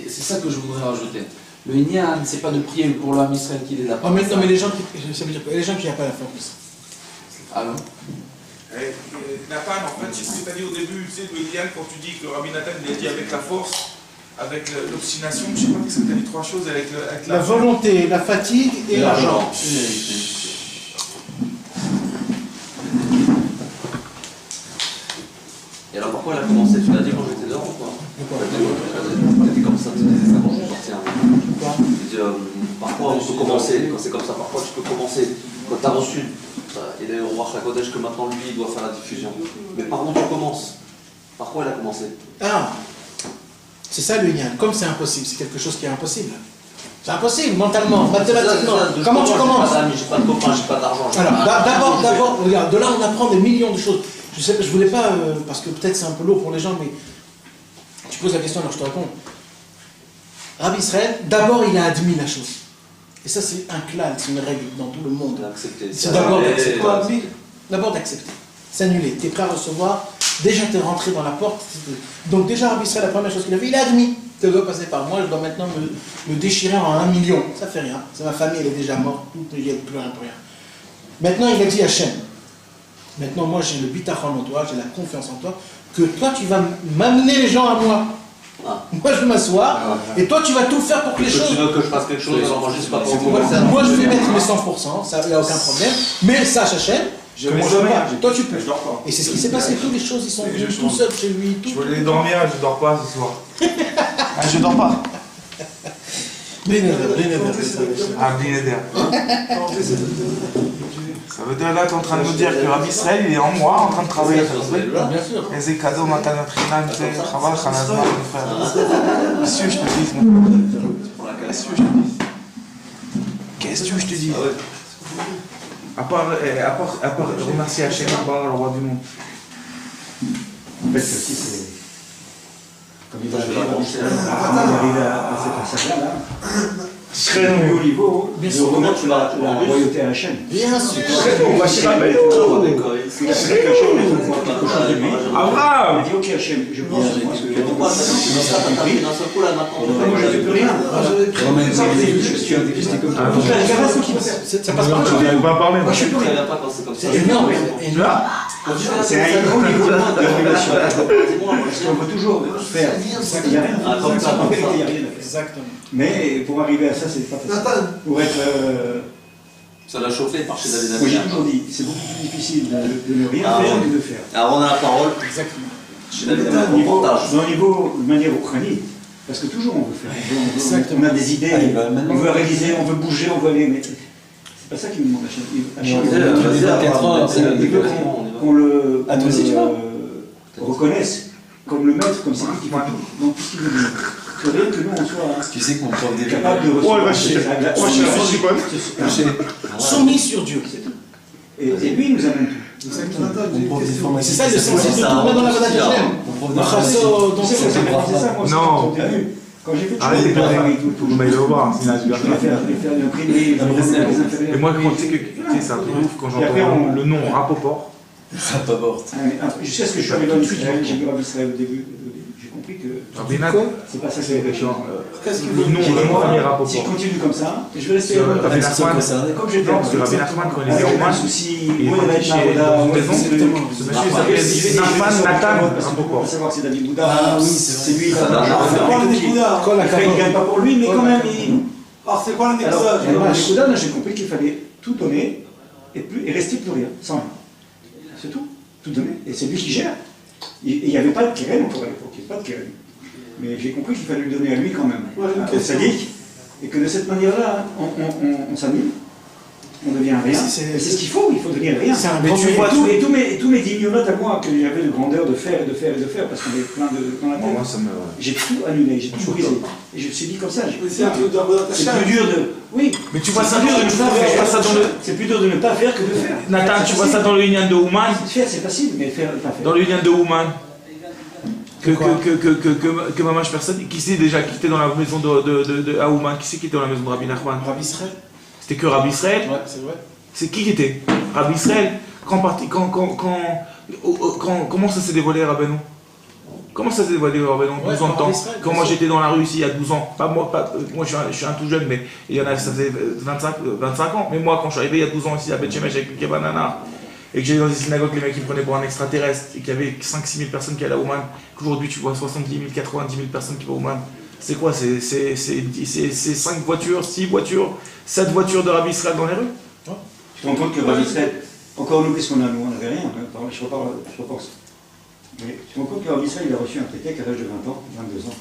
C'est ça que je voudrais rajouter. Le Inyan, c'est pas de prier pour le Ham Israël qu'il est de la parnassa. Non, mais les gens ça veut dire que les gens qui n'ont pas la force. Ah non. Nathan, en fait, c'est ce que tu as dit au début, tu sais, de l'idéal, quand tu dis que Rabbi Nathan il a dit avec la force, avec l'obstination, je ne sais pas qu'est-ce que tu as dit, trois choses, avec la volonté, la fatigue et l'argent. quoi elle a commencé? Tu l'as dit quand j'étais dehors ou quoi? T'étais comme ça, tu disais ça quand je suis sorti un moment. Parfois on peut commencer, quand c'est comme ça, parfois tu peux commencer. Quand tu as reçu, il est au roi Chakodesh que maintenant lui il doit faire la diffusion. Mais par où tu commences? Par quoi elle a commencé? Ah, c'est ça le lien. Comme c'est impossible, c'est quelque chose qui est impossible. C'est impossible, mentalement, mathématiquement. Comment tu commences? J'ai pas de copains, j'ai pas d'argent. Alors, d'abord, regarde, de là on apprend des millions de choses. Je voulais pas, parce que peut-être c'est un peu lourd pour les gens, mais tu poses la question, alors je te réponds. Rabbi Israël, d'abord il a admis la chose. Et ça c'est un clal, c'est une règle dans tout le monde. C'est d'abord d'accepter. D'abord d'accepter. S'annuler. Tu es prêt à recevoir, déjà tu es rentré dans la porte. Donc déjà Rabbi Israël, la première chose qu'il a fait, il a admis. Tu dois passer par moi, je dois maintenant me déchirer en 1 million. Ça fait rien. C'est ma famille, elle est déjà morte, il n'y a plus rien pour rien. Maintenant il a dit Hachem. Maintenant moi j'ai le bitachon en toi, j'ai la confiance en toi, que toi tu vas m'amener les gens à moi. Moi je vais m'asseoir, et toi tu vas tout faire pour que les choses... Tu veux que je fasse quelque chose, alors moi je sais pas pour vous. Moi je vais mettre les 100%, ça il n'y a aucun problème, mais sache Hachem, que moi je peux pas, toi tu peux. Et c'est ce qui s'est passé, toutes les choses, ils sont venus tout seuls chez lui. Je voulais dormir, je dors pas ce soir. Je dors pas. Blinéder. Ah, Blinéder. Ça veut dire là, tu es en train de nous dire que Rabbi Israël, il est en moi, en train de travailler. Bien sûr. Et c'est cadeau, maintenant, Trinam, c'est Chaval, Khanazman, mon frère. Qu'est-ce que je te dis, mon frère? Qu'est-ce que je te dis? Qu'est-ce que je te dis? À part remercier Hachem, à part le roi du monde. En fait, ceci, c'est. Comme il va arriver à cette passage-là, très haut niveau de remettre la royauté à la chaîne. Bien sûr. On va se rappeler. Il a fait quelque chose de lui. Abraham! Il a dit ok Hachem, je pense que moi, ce que j'ai compris. Moi, je ne fais plus rien. Je suis un dépisté comme toi. Ça passe par là. Je ne vais pas parler. Moi, je suis plus rien. C'est énorme. C'est un haut niveau de révélation. Parce qu'on veut toujours faire. Il n'y a rien. En vérité, il n'y a rien à faire. Exactement. Mais pour arriver à ça, c'est pas facile. Pour être. Ça l'a chauffé par chez David. Moi, j'ai toujours dit, c'est beaucoup plus difficile de ne rien faire que de faire. Alors on a la parole. Exactement. Chez David, au niveau de manière ukrainienne, parce que toujours on veut faire. On a des idées, on veut réaliser, on veut bouger, on veut aller. Mais c'est pas ça qui nous demande à chaque qu'on le reconnaisse comme le maître, comme c'est lui qui fait tout. Donc, tout ce qu'il veut dire. Il faudrait que nous, on soit capable de recevoir. Soumis sur Dieu. Et lui, il nous amène tout. C'est ça le sens, c'est tout dans la Vodat Hashem. C'est ça, moi, non. Quand j'ai fait arrêtez de faire tout, mais il va voir, sinon je vais faire l'imprimer, et moi, quand tu sais que c'est un truc ouf, quand j'entends le nom Rapoport. Jusqu'à ce que je suis arrivé en Israël, j'ai vu Israël au début, j'ai compris que c'est pas ça que c'est quelque chose. Le nom premier Rapoport. Si je continue comme ça, je vais rester Rabbi Nachman, comme j'étais. parce que Rabbi Nachman, quand il était au Man, il était chez maison. Ce monsieur s'appelait Nachman Nathan Rapoport. On va savoir si David Bouddha, c'est lui qui a l'argent. Il ne gagne pas pour lui, mais quand même, Alors c'est quoi Alors, David Bouddha, j'ai compris qu'il fallait tout donner et rester plus rien, sans rien. C'est tout. Tout donner. Et c'est lui qui gère. Il n'y avait pas de kérem encore à l'époque. Il n'y avait pas de kérem. Mais j'ai compris qu'il fallait lui donner à lui quand même. Au sadique. Et que de cette manière-là, on s'annule. On devient rien. C'est ce qu'il faut. Il faut devenir rien. Mais tu vois et tous mes dignotes à moi que j'avais de grandeur de faire, parce qu'on avait plein de dans la tête. J'ai tout annulé. J'ai tout brisé. Et je me suis dit comme ça. C'est plus dur de. Oui. Mais tu vois ça dans le. C'est plus dur de ne pas faire que de faire. Nathan, tu vois ça dans le Union de Ouman. Faire, c'est facile, mais faire, pas faire. Dans le Union de Ouman. Que Mamash personne. Qui c'est déjà qui était dans la maison de Ouman? Qui c'est qui était dans la maison de Rabbi Nachman? Rabbi Israël. C'était que Rabbi Israël? Ouais, c'est vrai. C'est qui était? Rabbi Israël. Comment ça s'est dévoilé, Rabbeinu? Comment ça s'est dévoilé, Rabbeinu? 12 ans de temps. Quand moi j'étais dans la rue ici il y a 12 ans. Moi je suis un tout jeune, mais il y en a, ça faisait 25 ans. Mais moi quand je suis arrivé il y a 12 ans ici à Beth Shemesh avec le Kebanana, et que j'allais dans des synagogues, les mecs qui me prenaient pour un extraterrestre, et qu'il y avait 5-6 000 personnes qui allaient à Ouman, qu'aujourd'hui tu vois 70 000, 90 000 personnes qui vont à Ouman. C'est quoi? C'est 5 voitures, 6 voitures, 7 voitures de Rabbi Israël dans les rues? Tu te rends compte que Rabbi Israël, encore nous, qu'est-ce qu'on a? Nous, on n'avait rien. Je repense. Mais tu te rends compte que Rabbi Israël, il a reçu un pétec à l'âge de 20 ans, 22 ans.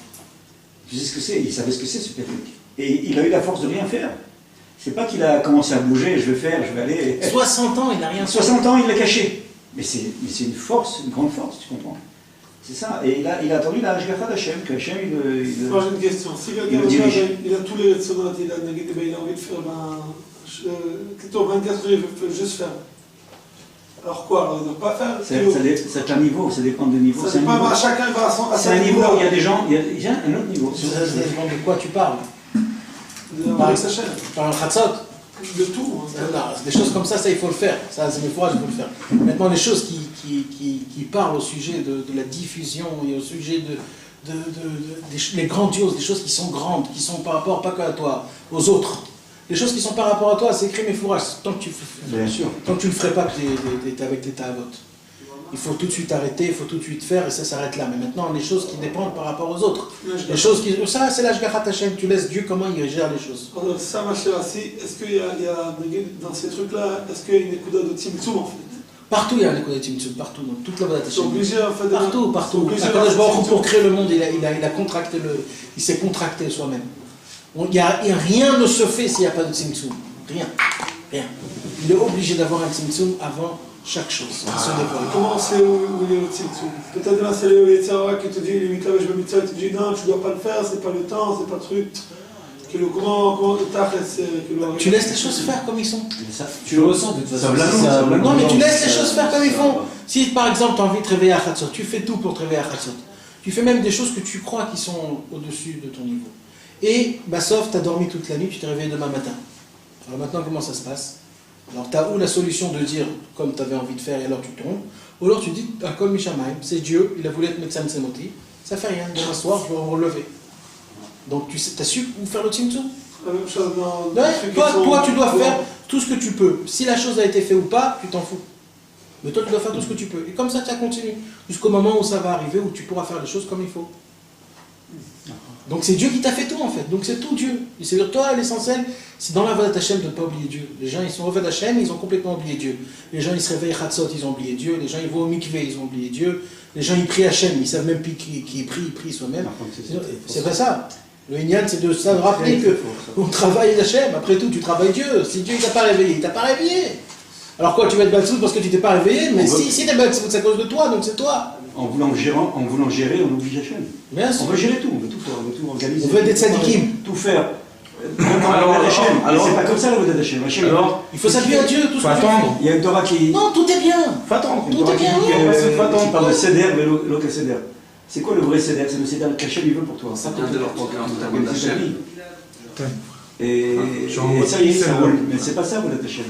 Tu sais ce que c'est, il savait ce que c'est ce pétec. Et il a eu la force de rien faire. C'est pas qu'il a commencé à bouger, je vais aller. 60 ans, il n'a rien fait. 60 ans, il l'a caché. Mais c'est une force, une grande force, tu comprends? C'est ça. Et il a attendu la Hashgacha d'Hachem, que Hachem, Moi j'ai une question. Si quelqu'un il a tous les retsonot, il a envie de faire plutôt 24 heures, il veut juste faire. Alors quoi? Alors il ne doit pas faire. C'est un niveau, ça dépend du niveau. Ça dépend, chacun va à son niveau. C'est un niveau, il y a des gens, il y a un autre niveau. Ça dépend de quoi tu parles. Par Hachem. Par un Chatzot. De tout. Des choses comme ça, il faut le faire. Ça, c'est mes fourrages, il faut le faire. Maintenant, les choses qui parlent au sujet de la diffusion et au sujet des grandioses, des choses qui sont grandes, qui sont par rapport, pas que à toi, aux autres. Les choses qui sont par rapport à toi, c'est écrit mes fourrages. Tant que tu ne le ferais pas, tu es avec tes ta'avot. Il faut tout de suite arrêter, il faut tout de suite faire, et ça s'arrête là. Mais maintenant, les choses qui dépendent par rapport aux autres. Les choses qui... Ça, c'est l'Hashgacha Hashem. Tu laisses Dieu comment il gère les choses. Alors, ça, ma chère, est-ce qu'il y a dans ces trucs-là, est-ce qu'il y a une écoute de Tzimtzum en fait? Partout il y a un écoute de Tzimtzum, partout, dans toute la Vodat Hashem. C'est obligé en fait. Partout. Akadosh Baruch Hu, pour créer le monde, il a contracté il s'est contracté soi-même. Rien ne se fait s'il n'y a pas de Tzimtzum. Rien. Il est obligé d'avoir un Tzimtzum avant chaque chose. Comment on sait où il est le Tzimtzum? Peut-être là c'est le Yetzirah qui te dit, il te dit non, tu ne dois pas le faire, c'est pas le temps, c'est pas le truc. Comment tu laisses les choses faire comme ils sont. Tu le ressens de toute façon. Non, mais tu laisses les choses faire comme ils font. Si par exemple tu as envie de te réveiller à Chatzot, tu fais tout pour te réveiller à Chatzot. Tu fais même des choses que tu crois qui sont au-dessus de ton niveau. Et, sauf, tu as dormi toute la nuit, tu t'es réveillé demain matin. Alors maintenant, comment ça se passe? Alors, tu as ou la solution de dire, comme tu avais envie de faire, et alors tu tombes, ou alors tu dis, Kol Mishamayim, c'est Dieu, il a voulu être médecin de Semoti, ça fait rien, demain soir, je vais me relever. Donc, tu as su où faire le Tzimtzum? La même chose dans toi, tu dois faire tout ce que tu peux. Si la chose a été faite ou pas, tu t'en fous. Mais toi, tu dois faire tout ce que tu peux. Et comme ça, tu continues. Jusqu'au moment où ça va arriver, où tu pourras faire les choses comme il faut. Donc c'est Dieu qui t'a fait tout en fait, donc c'est tout Dieu. Et c'est toi l'essentiel, c'est dans la Vodat Hashem de ne pas oublier Dieu. Les gens ils sont au Vodat Hashem, ils ont complètement oublié Dieu. Les gens ils se réveillent Chatzot, ils ont oublié Dieu. Les gens ils vont au mikvé, ils ont oublié Dieu. Les gens ils prient Hashem, ils savent même plus qui prie, ils prient soi-même. C'est pas ça. Le Inyan c'est de ça de rappeler qu'on travaille Hashem. Après tout tu travailles Dieu. Si Dieu il t'a pas réveillé, il t'a pas réveillé. Alors quoi, tu vas être Batsout parce que tu t'es pas réveillé, mais si t'es Batsout c'est à cause de toi, donc c'est toi. En voulant gérer, on oublie Hachem. On veut gérer tout, on veut tout faire, on veut tout organiser. On veut être des tzadikim. Tout faire. Alors, c'est pas comme ça la Vodat Hachem. Alors, il faut s'appuyer à Dieu, tout ce que tu fais. Il y a une Torah qui... Non, tout est bien. Faut attendre. Tout est bien. Qui parle de Seder, mais l'autre Seder. C'est quoi le vrai Seder? C'est le Seder qu'Hachem il veut pour toi. Ça vient de leur programme de ta Vodat Hachem. Et ça y est, ça roule. Mais c'est pas ça, Vodat Hachem.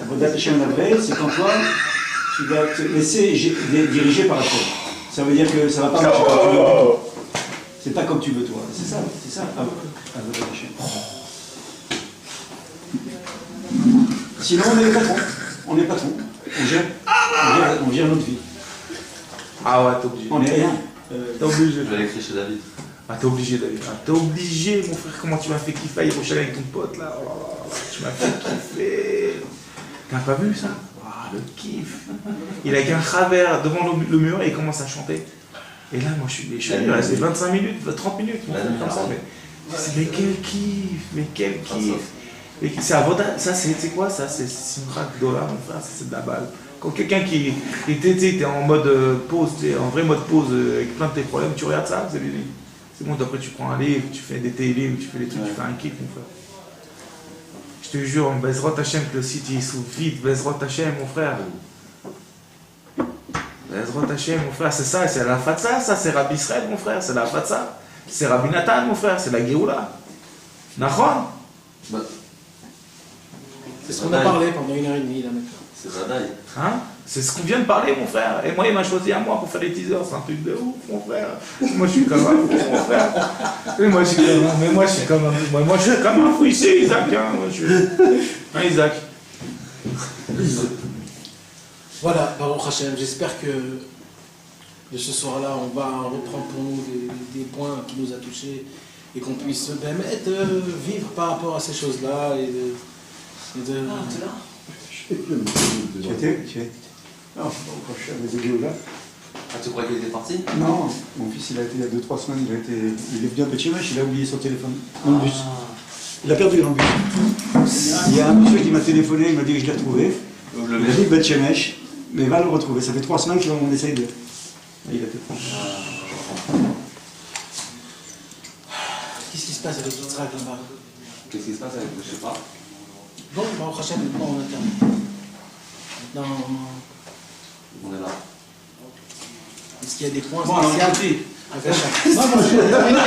La Vodat Hachem, la vraie, c'est quand toi, tu vas te laisser diriger par Hachem. Ça veut dire que ça va pas marcher comme tu veux. C'est pas comme tu veux, toi. C'est ça, la Vodat Hachem. Sinon, on est les patrons. On est patrons. On gère notre vie. Ah ouais, t'es obligé. On est rien. T'es obligé. Je vais l'écrire chez David. Ah, t'es obligé, David. Ah, t'es obligé, mon frère. Comment tu m'as fait kiffer à Yerushalayim avec ton pote là? Oh là là, tu m'as fait kiffer. T'as pas vu ça? Ah, le kiff. Il a avec un travers devant le mur et il commence à chanter. Et là, moi, je suis resté 25 minutes, 30 minutes, mon frère, comme ça. Mais quel kiff, mais quel kiff. C'est Avoda, ça, c'est quoi ça? C'est Simchat Gdola, mon frère, c'est de la balle. Quand quelqu'un qui était en mode pause, en vrai mode pause, avec plein de tes problèmes, tu regardes ça, c'est bon, après tu prends un livre, tu fais des télé, tu fais des trucs, tu fais un kiff, mon frère. Je te jure, Bezrot Hashem, que le site il s'ouvre vite, Bezrot Hashem, mon frère. Bezrot Hashem, mon frère, c'est ça, c'est la Fatsa, ça, c'est Rabbi Israël, mon frère, c'est la Fatsa. C'est Rabbi Nathan, mon frère, c'est la Géoula. Nachon? C'est ce qu'on a parlé pendant 1h30 là maintenant. C'est Zadaï. Hein? C'est ce qu'on vient de parler, mon frère. Et moi, il m'a choisi à moi pour faire les teasers. C'est un truc de ouf, mon frère. Moi, je suis comme un fou, mon frère. Mais moi, je suis comme un fou ici, Isaac. Hein? Moi, je suis... Hein, Isaac? Voilà, Baruch Hashem, j'espère que de ce soir-là, on va reprendre pour nous des points qui nous a touchés et qu'on puisse permettre de vivre par rapport à ces choses-là et de... Ah, t'es là? Tu étais? Non, quand je suis à mes là. Ah, tu crois qu'il était parti? Non, mon fils il a été il y a 2-3 semaines, il est venu à Betchemesh, il a oublié son téléphone dans le bus. Il a perdu le bus. Il y a un monsieur qui m'a téléphoné, il m'a dit que je l'ai retrouvé. Il a dit Betchemesh, mais il va le retrouver. Ça fait 3 semaines qu'on essaye de. Il a été Qu'est-ce qui se passe avec Yitzhak là-bas? Qu'est-ce qui se passe avec, je sais pas. Bon, bah, au Hachem, maintenant on attend. Maintenant, On est là. est-ce qu'il y a des points Bon, alors spéciaux écoutez. avec Hachem? Non, moi je vais terminer.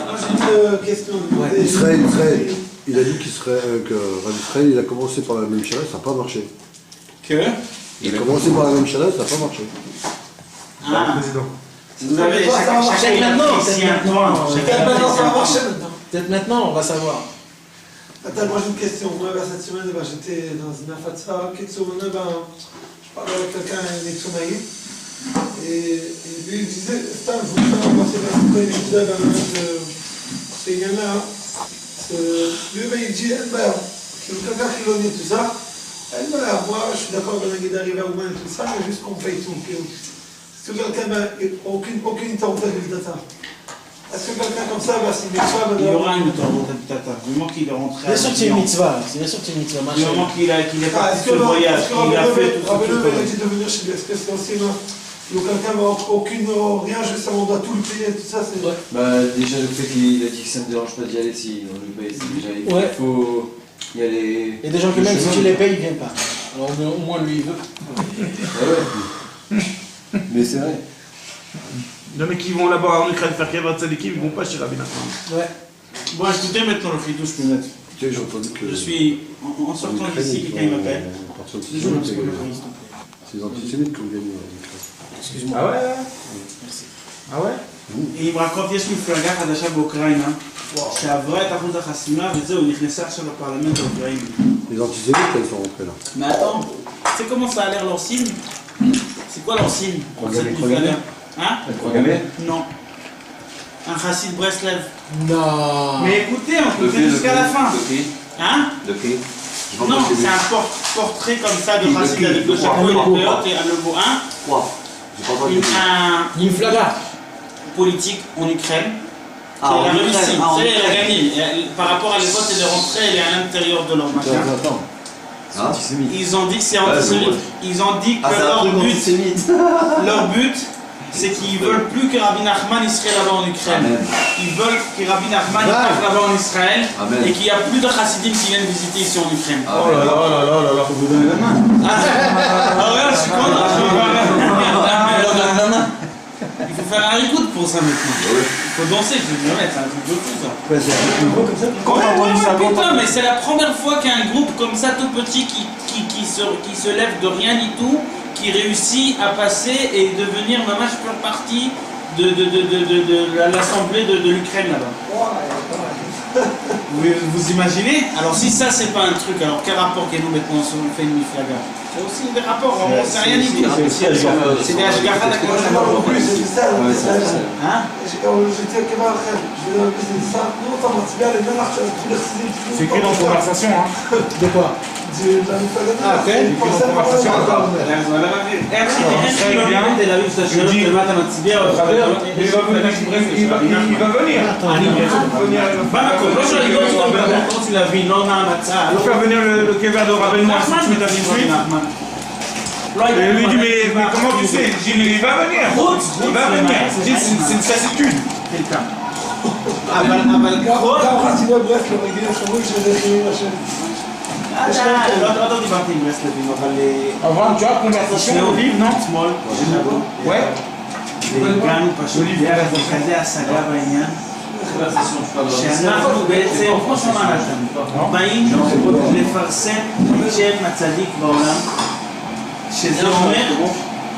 Moi j'ai une question. Israël, il a dit que Rabbi Israël, il a commencé par la même chaleur, ça n'a pas marché. Il a commencé par la même chaleur, ça n'a pas marché. Ah, Président. vous avez Chacun maintenant, ici un point. Peut-être maintenant, ça va marcher maintenant. Peut-être maintenant, on va savoir. Attends, moi j'ai une question. Moi, cette semaine, j'étais dans une afatsa. Je parlais avec quelqu'un, un Netsunaï. Et lui, il disait, Stan, je voulais faire avancer la situation, il disait dans ce gars-là, lui, il dit, quelqu'un qui l'en est tout ça. Moi, je suis d'accord avec la d'arriver à Ouman et tout ça, mais juste qu'on paye tout. Est-ce que quelqu'un n'a aucune interruption de data? Est-ce que quelqu'un comme ça va signer ça? Il y aura une autorité de Tata. Du moment qu'il est rentré. Bien sûr que c'est une mitzvah. C'est bien sûr que c'est une mitzvah. Du moment qu'il est parti sur le voyage, qu'il a fait tout Rabbeinu ce m'a dit de venir chez lui. Est-ce que c'est aussi là? Quelqu'un n'a rien, juste on doit tout le payer, tout ça, c'est. Bah, déjà, le fait qu'il a dit que ça ne me dérange pas d'y aller si on le paye, c'est déjà. Il Ouais. faut y aller. Il y a des gens qui, même si tu les payes, ils ne viennent pas. Alors au moins, lui, il veut. Ah ouais. Mais c'est vrai. Les mecs qui vont là-bas en Ukraine faire Kevat Tzadikim, ils vont pas chez Rabbi Nachman. Ouais. Bon, écoutez maintenant le fridouche que je Tiens, j'ai entendu que. Je suis en sortant d'ici, quelqu'un m'appelle. C'est les antisémites qui ont gagné en Ukraine. Excuse-moi. Ah ouais? Merci. Ah ouais? אם רקוב יש מפלגה חדשה באוקראינה, שעברה את אחוז החסימה וזהו, נכנסה עכשיו לפרלמנט האוקראיני. Les antisémites, elles sont rentrées là. Mais attends, tu sais comment ça a l'air leur signe? C'est quoi leur signe pour cette miflaga? Hein? Non. Un chassid Breslev. Non. Mais écoutez, on peut faire jusqu'à la fin. Hein? De qui? Non, c'est un portrait comme ça de chassid avec le chapeau et les pelotes et le mot 1. Quoi? J'ai pas entendu. Un Niflaga. politique en Ukraine. Ah, Elle a en Ukraine, réussi, ah, en elle a Ukraine. gagné. Par rapport à l'époque, elle est rentrée, elle est à l'intérieur de leur machin. Attends. C'est Hein? antisémite. Ils ont dit que c'est antisémite. Ils ont dit que Ah, c'est un truc antisémite. leur but, c'est qu'ils veulent plus que Rabbi Nachman il serait là-bas en Ukraine. Amen. Ils veulent que Rabbi Nachman il parte là-bas en Israël. Amen. Et qu'il n'y a plus de chassidim qui viennent visiter ici en Ukraine. Ah, ouais. Faut vous donner la main. Ah ouais, je suis content. Il faut faire un reboot pour ça maintenant. Il faut danser, je vais me mettre, c'est un truc de fou ça. Ouais, putain, mais c'est la première fois qu'un groupe comme ça, tout petit, qui se lève de rien du tout, qui réussit à passer et devenir mamache pure partie de l'assemblée de l'Ukraine là-bas. Vous imaginez? Alors si ça c'est pas un truc, alors quel rapport que nous maintenant on fait une miflaga? C'est aussi des rapports, on sait rien du tout. C'est des Ashgacha d'accord. En plus, c'est ça. Hein? j'étais à Kemal Khem, je vais dans le business ça. Non, t'as motivé à les mêmes arches, tous les cités. C'est écrit dans la conversation, hein. De quoi? De la miflaga. Ah, ok. conversation encore. Il va venir. Il faut faire venir le kéver de Rabbi Nachman, tu mets ta vie suite. Et lui dit, mais comment tu sais? Je dis, il va venir. Il va venir. C'est une certitude. גם חסידי ברסלב רגילים שאומרים שזה חילול השם. לא דיברתי עם ברסלבים, אבל... Avant, tu as conversation au livre, non? Ouais. והגענו פשוט דרך כזה השגה בעניין. שאנחנו בעצם, כמו שאמרתם, באים לפרסם את שם הצדיק בעולם, שזה אומר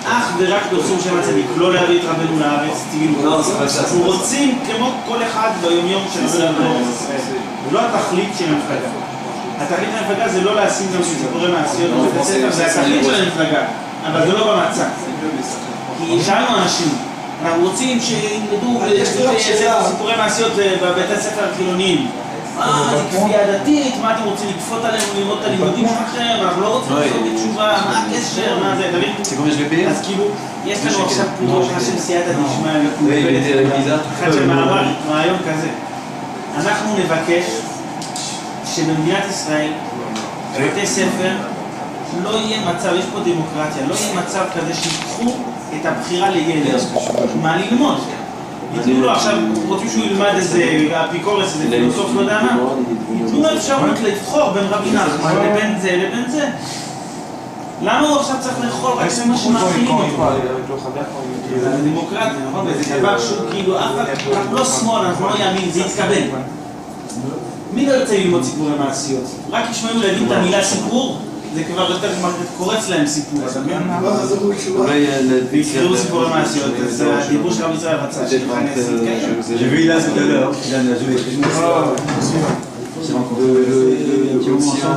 אך ורק פרסום שם הצדיק, לא להביא את רבנו לארץ, אנחנו רוצים כמו כל אחד ביומיום של ארץ ישראל, ולא התכלית של המפלגה. התכלית של המפלגה זה לא להשים גם סיפורי מעשיות בבית הספר, זה התכלית של המפלגה, אבל זה לא במצע. כי שאלנו אנשים, אנחנו רוצים שילמדו סיפורי מעשיות בבית הספר החילוניים, זה כפייה דתית, מה אתם רוצים לכפות עלינו ללמוד את הלימודים שלכם, אנחנו לא רוצים לעשות בתשובה, מה הקשר, מה זה, תבין? אז כאילו, יש לנו עכשיו פרוש של סייעתא דשמיא, אחד של מעבר, רעיון כזה. אנחנו נבקש שבמדינת ישראל, בבתי ספר, לא יהיה מצב, יש פה דמוקרטיה, לא יהיה מצב כזה שיקחו את הבחירה לילד, מה ללמוד. ייתנו לו עכשיו, רוצים שהוא ילמד איזה אפיקורס, איזה פילוסוף, לא יודע מה, ייתנו לו אפשרות לבחור בין רבי נחמן לבין זה לבין זה. למה הוא עכשיו צריך לאכול רק זה מה שמאכילים אותו? זה דמוקרטיה, נכון? וזה דבר שהוא כאילו, אנחנו לא שמאל, אנחנו לא ימין, זה יתקבל. מי לא יוצא ללמוד סיפורי מעשיות? רק ישמעו להגיד את המילה סיפור, זה כבר יותר קורץ להם סיפור, אתה מבין? ויקראו סיפורי מעשיות, זה הדיבור של רבי ישראל רצה שיכנס להתקיים. J'ai vu Ilan tout à l'heure, Ilan a joué très bien.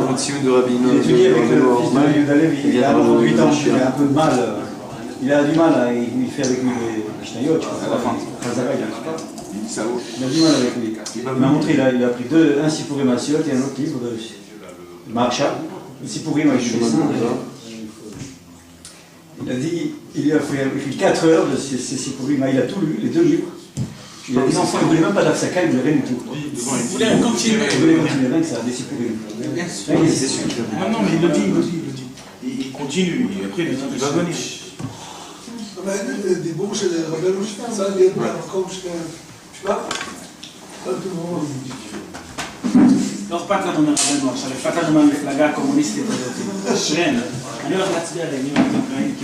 Au-dessus de Rabino. Il étudie avec le fils de Yudalev, il a 8 ans, il a un peu de mal, il a du mal, il fait avec lui les Mishnayot, enfin, Khazara, il n'arrive pas. Il a du mal avec lui. Il m'a montré, il a pris un Sipurim Masiot et un autre livre de Maharsha. Le Sipurim avec les dessins. Il a dit, il lui a fait 4 heures de ces Sipurim, il a tout lu, les 2 livres. Il a des enfants, il ne voulait même pas d'Afsaka, il ne voulait rien du tout. Il voulait continuer. Il voulait continuer, rien que ça, des Sipurim. C'est sûr. Non, mais il le dit. Il continue, et après il va venir. דיבור של רבנו שצריך להיות במקום תשמע? לא אכפת לנו מרבנו עכשיו, אכפת לנו מהמפלגה הקומוניסטית הזאת. אשרנו. אני הולך להצביע לימים האוקראינים.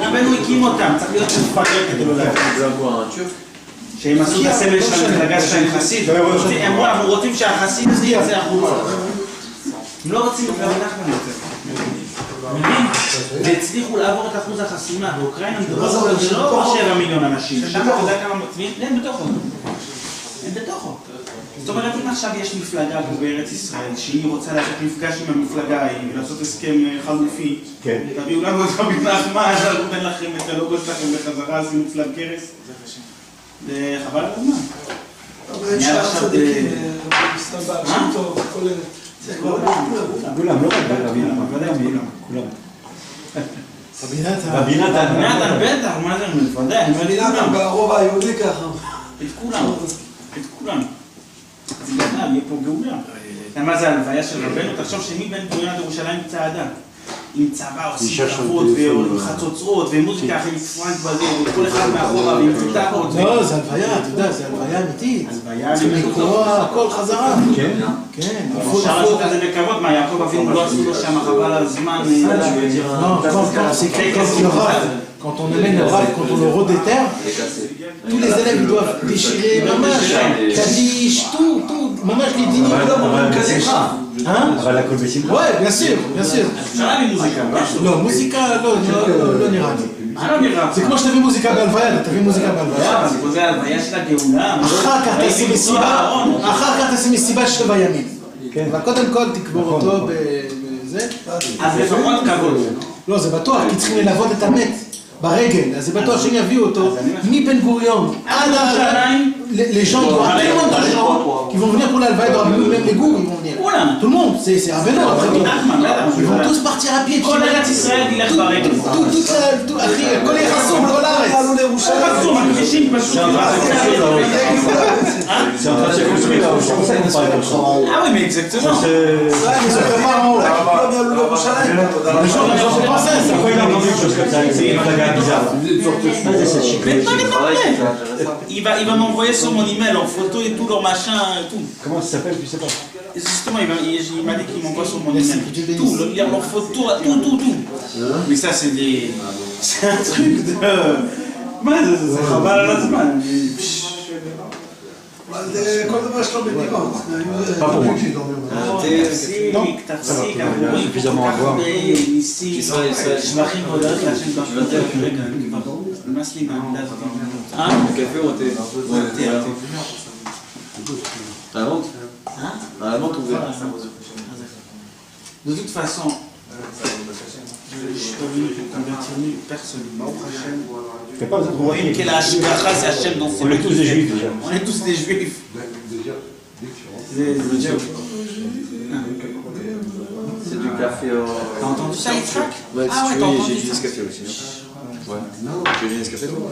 רבנו הקים אותם, צריך להיות מפגר כדי לא להגיד. שהם עשו את הסמל של המפלגה שלהם חסיד. הם אמרו, אנחנו רוצים שהחסיד הזה יצא החוצה. הם לא רוצים את רבי נחמן יותר. והצליחו לעבור את אחוז החסימה באוקראינה, זה לא 7 מיליון אנשים, שם אתה יודע כמה מצביעים? הם בתוכו. הם בתוכו. זאת אומרת, אם עכשיו יש מפלגה פה בארץ ישראל, שהיא רוצה לעשות מפגש עם המפלגה ההיא, ולעשות הסכם חלופי, תביאו לנו את רבי נחמן, אנחנו ניתן לכם את הלוגו שלכם בחזרה, עשינו צלב קרס. זה חבל על הזמן. אבל יש לך צדיקים, סתם בארשים טוב, כל אלה. כולם, לא רק רבי כולם. רבי נתן, בטח, מה זה מפדע? רבי נתן ברובע היהודי ככה. את כולם. אז יהיה פה גאולה. מה זה הלוויה של רבנו? תחשוב שמבן גוריון עד ירושלים צעדה. עם צבא עושים כפות וחצוצרות ומוזיקה אחרי פרנק בזה, וכל אחד מאחורה ועם גיטרות. לא, זה הלוויה, אתה יודע, זה הלוויה אמיתית. זה מקרוע הכל חזרה. כן? כן. אפשר לעשות את זה בכבוד, מה יעקב אבינו לא עשו לו שם חבל על הזמן. Quand on amène le rave, quand on le redéterre, tous les élèves ils doivent déchirer mamage, Kaddish, tout, mamage les dîners. אבל הכל בשמחה. Ouais, bien sûr. אפשר להביא מוזיקה, לא, מוזיקה לא נראה לי. מה לא נראה? זה כמו שתביא מוזיקה בהלוויה, תביא מוזיקה בהלוויה. זה ההלוויה של הגאולה. אחר כך תעשה מסיבה 7 ימים. אבל קודם כל תקבור אותו בזה. אז לפחות כבוד. לא, זה בטוח, כי צריכים ללוות את המת ברגל, אז זה בטוח שהם יביאו אותו מבן גוריון עד les gens doivent tout le monde d'argent qui vont venir pour l'alvaïd, même les goûts, ils vont venir. Tout le monde, c'est Rabbeinu après tout. Ils vont tous partir à pied. כל ארץ ישראל ילך ברגל. אחי, כל יחסום, כל הארץ. חסום, הכבישים פשוט. C'est en train de se construire là, c'est pour ça qu'on parle comme ça. Ah oui, mais exactement. Ils se préparent en haut. Les gens se pensent à ça. Pourquoi il a entendu quelque chose comme ça? C'est une flaga bizarre. Il va m'envoyer sur mon email en photo et tout, leur machin et tout. Comment ça s'appelle? Je sais pas. Et justement, il m'a dit qu'il m'envoie sur mon email. Tout, leur photo, tout. Mais ça, c'est un truc de... זה חבל על הזמן. אבל כל דבר שלו בדירות. תפסיק, אנחנו רואים כל כך הרבה ניסים, שבחים והודעות להשם כבר רגע, נמאס לי מהעמדה הזאת. קפה או תה? À la menthe ouverte. De toute façon, Je suis pas venu pour convertir personne. Tu n'as pas besoin de convoyer. Quel Hashgacha, c'est Hachem dans On est tous des juifs déjà. On est tous des juifs. C'est du café. T'as entendu ça, Yitzhak? Ouais, Ah ouais, si tu t'as veux, entendu j'ai du ça. Nescafé aussi. Ouais. Tu veux du Nescafé toi?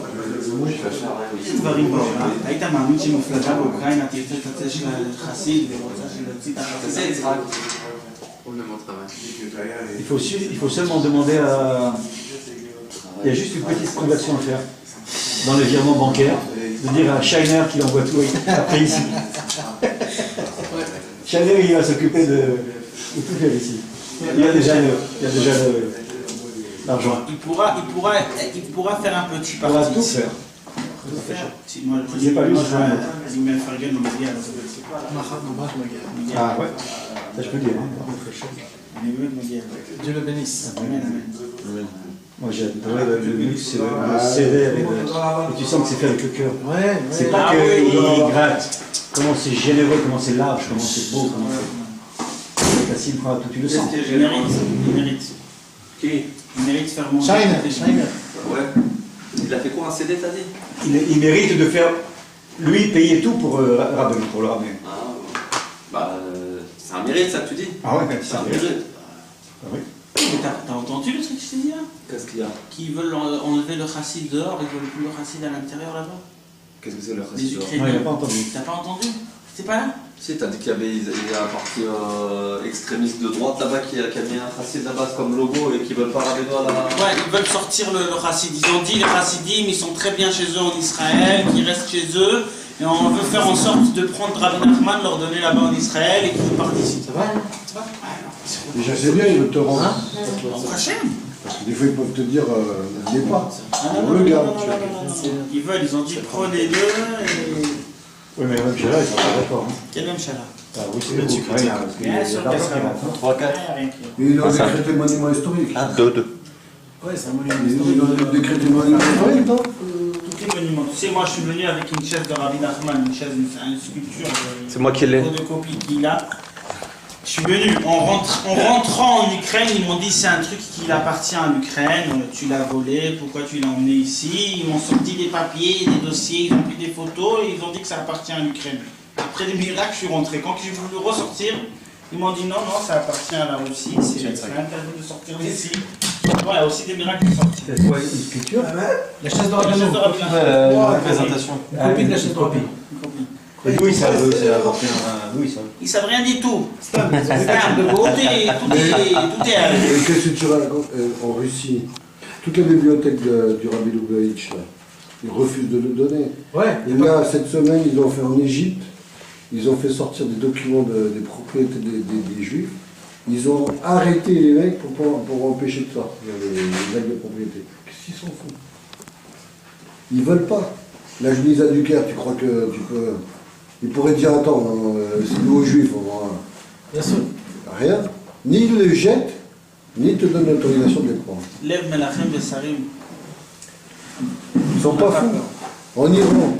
יש דברים בעולם, היית מאמין שמפלגה באוקראינה תרצה את של החסיד ורוצה להוציא את החסיד? Il faut seulement demander à... Il y a juste une petite conversion à faire dans le virement bancaire, de dire à Shiner qu'il envoie tout après ici. Shiner, il va s'occuper de tout faire ici. Il y a déjà l'argent. Il pourra faire un petit Il pourra parti. tout faire. Moi, Il n'est pas lui, c'est un autre. il met Fargan au média. Ah ouais, ça je peux dire. Dieu le bénisse. Moi j'adorais le luxe, c'est le sévère et tu sens que c'est fait avec le cœur. Ouais, C'est pas qu'il gratte. Comment c'est généreux, comment c'est large, comment c'est beau, comment c'est facile, quand tu le sens. Il mérite. Qui? Il mérite de faire manger. Shiner. Ouais. Il a fait quoi un CD, t'as dit? Il mérite de faire, lui, payer tout pour le ramener. Ah, bah, c'est un mérite, ça que tu dis? Ah ouais, C'est un mérite. Ah oui. Mais t'as entendu le truc que je t'ai dit là? Qu'est-ce qu'il y a? Qu'ils veulent enlever le chassid dehors, ils veulent plus le chassid à l'intérieur là-bas? Qu'est-ce que c'est le Les reste? Non, il Ukrainiens. n'a pas entendu. T'as pas entendu? C'est pas là? Si, t'as dit qu'il y a un parti extrémiste de droite là-bas qui a mis un chassid là-bas comme logo et qui veulent pas ramener à la... Ouais, ils veulent sortir le chassid. Ils ont dit les chassidim, ils sont très bien chez eux en Israël, qu'ils restent chez eux. Et on veut faire en sorte de prendre Rabbi Nachman, leur donner là-bas en Israël et qu'ils partent ici. Ça va? Ça va? Déjà c'est bien, ils veulent te rendre. En Hachem. Parce que des fois ils peuvent te dire, n'aie pas. Non, Le gars. Ils veulent, ils ont dit prenez-le et... Oui, mais même chez là, ils sont pas d'accord. Quel même chala? Ah oui, c'est le Ukraine, parce qu'il y a Bien sûr de l'argent que qui ça rentre. 3, 4. Et ils ont décrété monument historique. 2. Ouais, c'est un monument Ils historique. ont décrété monument historique, non? Tous les monuments. Tu sais, moi je suis venu avec une chaise de Rabbi Nachman, une sculpture C'est moi qui l'ai. de photocopie qu'il a. Je suis venu, en rentrant en Ukraine, ils m'ont dit c'est un truc qui appartient à l'Ukraine, tu l'as volé, pourquoi tu l'as emmené ici? Ils m'ont sorti des papiers, des dossiers, ils ont pris des photos et ils ont dit que ça appartient à l'Ukraine. Après des miracles, je suis rentré. Quand j'ai voulu ressortir, ils m'ont dit non, ça appartient à la Russie, c'est interdit de sortir d'ici. Ouais, il y a aussi des miracles qui sont sortis. C'est quoi, une sculpture? La chaise de La chaise de Rabbi Nachman. Une représentation. Une copie de la chaise de Rabbi. Et d'où ils savent, c'est apporté d'où ils savent? Ils savent rien du tout. C'est un de beauté, tout est arrivé. Et qu'est-ce que tu racontes en Russie? Toute la bibliothèque du Rabbi Lubavitch, là, ils refusent de le donner. Ouais. Et là, cette semaine, ils l'ont fait en Égypte. Ils ont fait sortir des documents des propriétés des Juifs. Ils ont arrêté les mecs pour empêcher de sortir les actes de propriété. Qu'est-ce qu'ils s'en foutent? Ils veulent pas. La Junisa du Caire, tu crois que tu peux... Ils pourraient dire, attends, c'est nous aux Juifs, on va... Bien sûr. Rien. Ni ils le jettent, ni ils te donnent l'autorisation de les prendre. Lève Melachem Besarim. Ils sont pas fous. En Iran,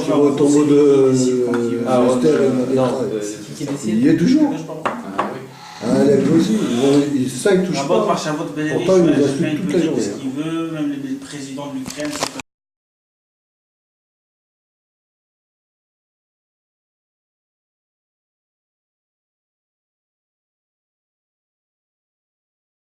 tu vois le tombeau de Esther et il y est toujours. À Alep aussi, ça ils touchent pas. Pourtant, Pourtant, il nous insulte toute la journée. ce qu'il veut, même le président de l'Ukraine,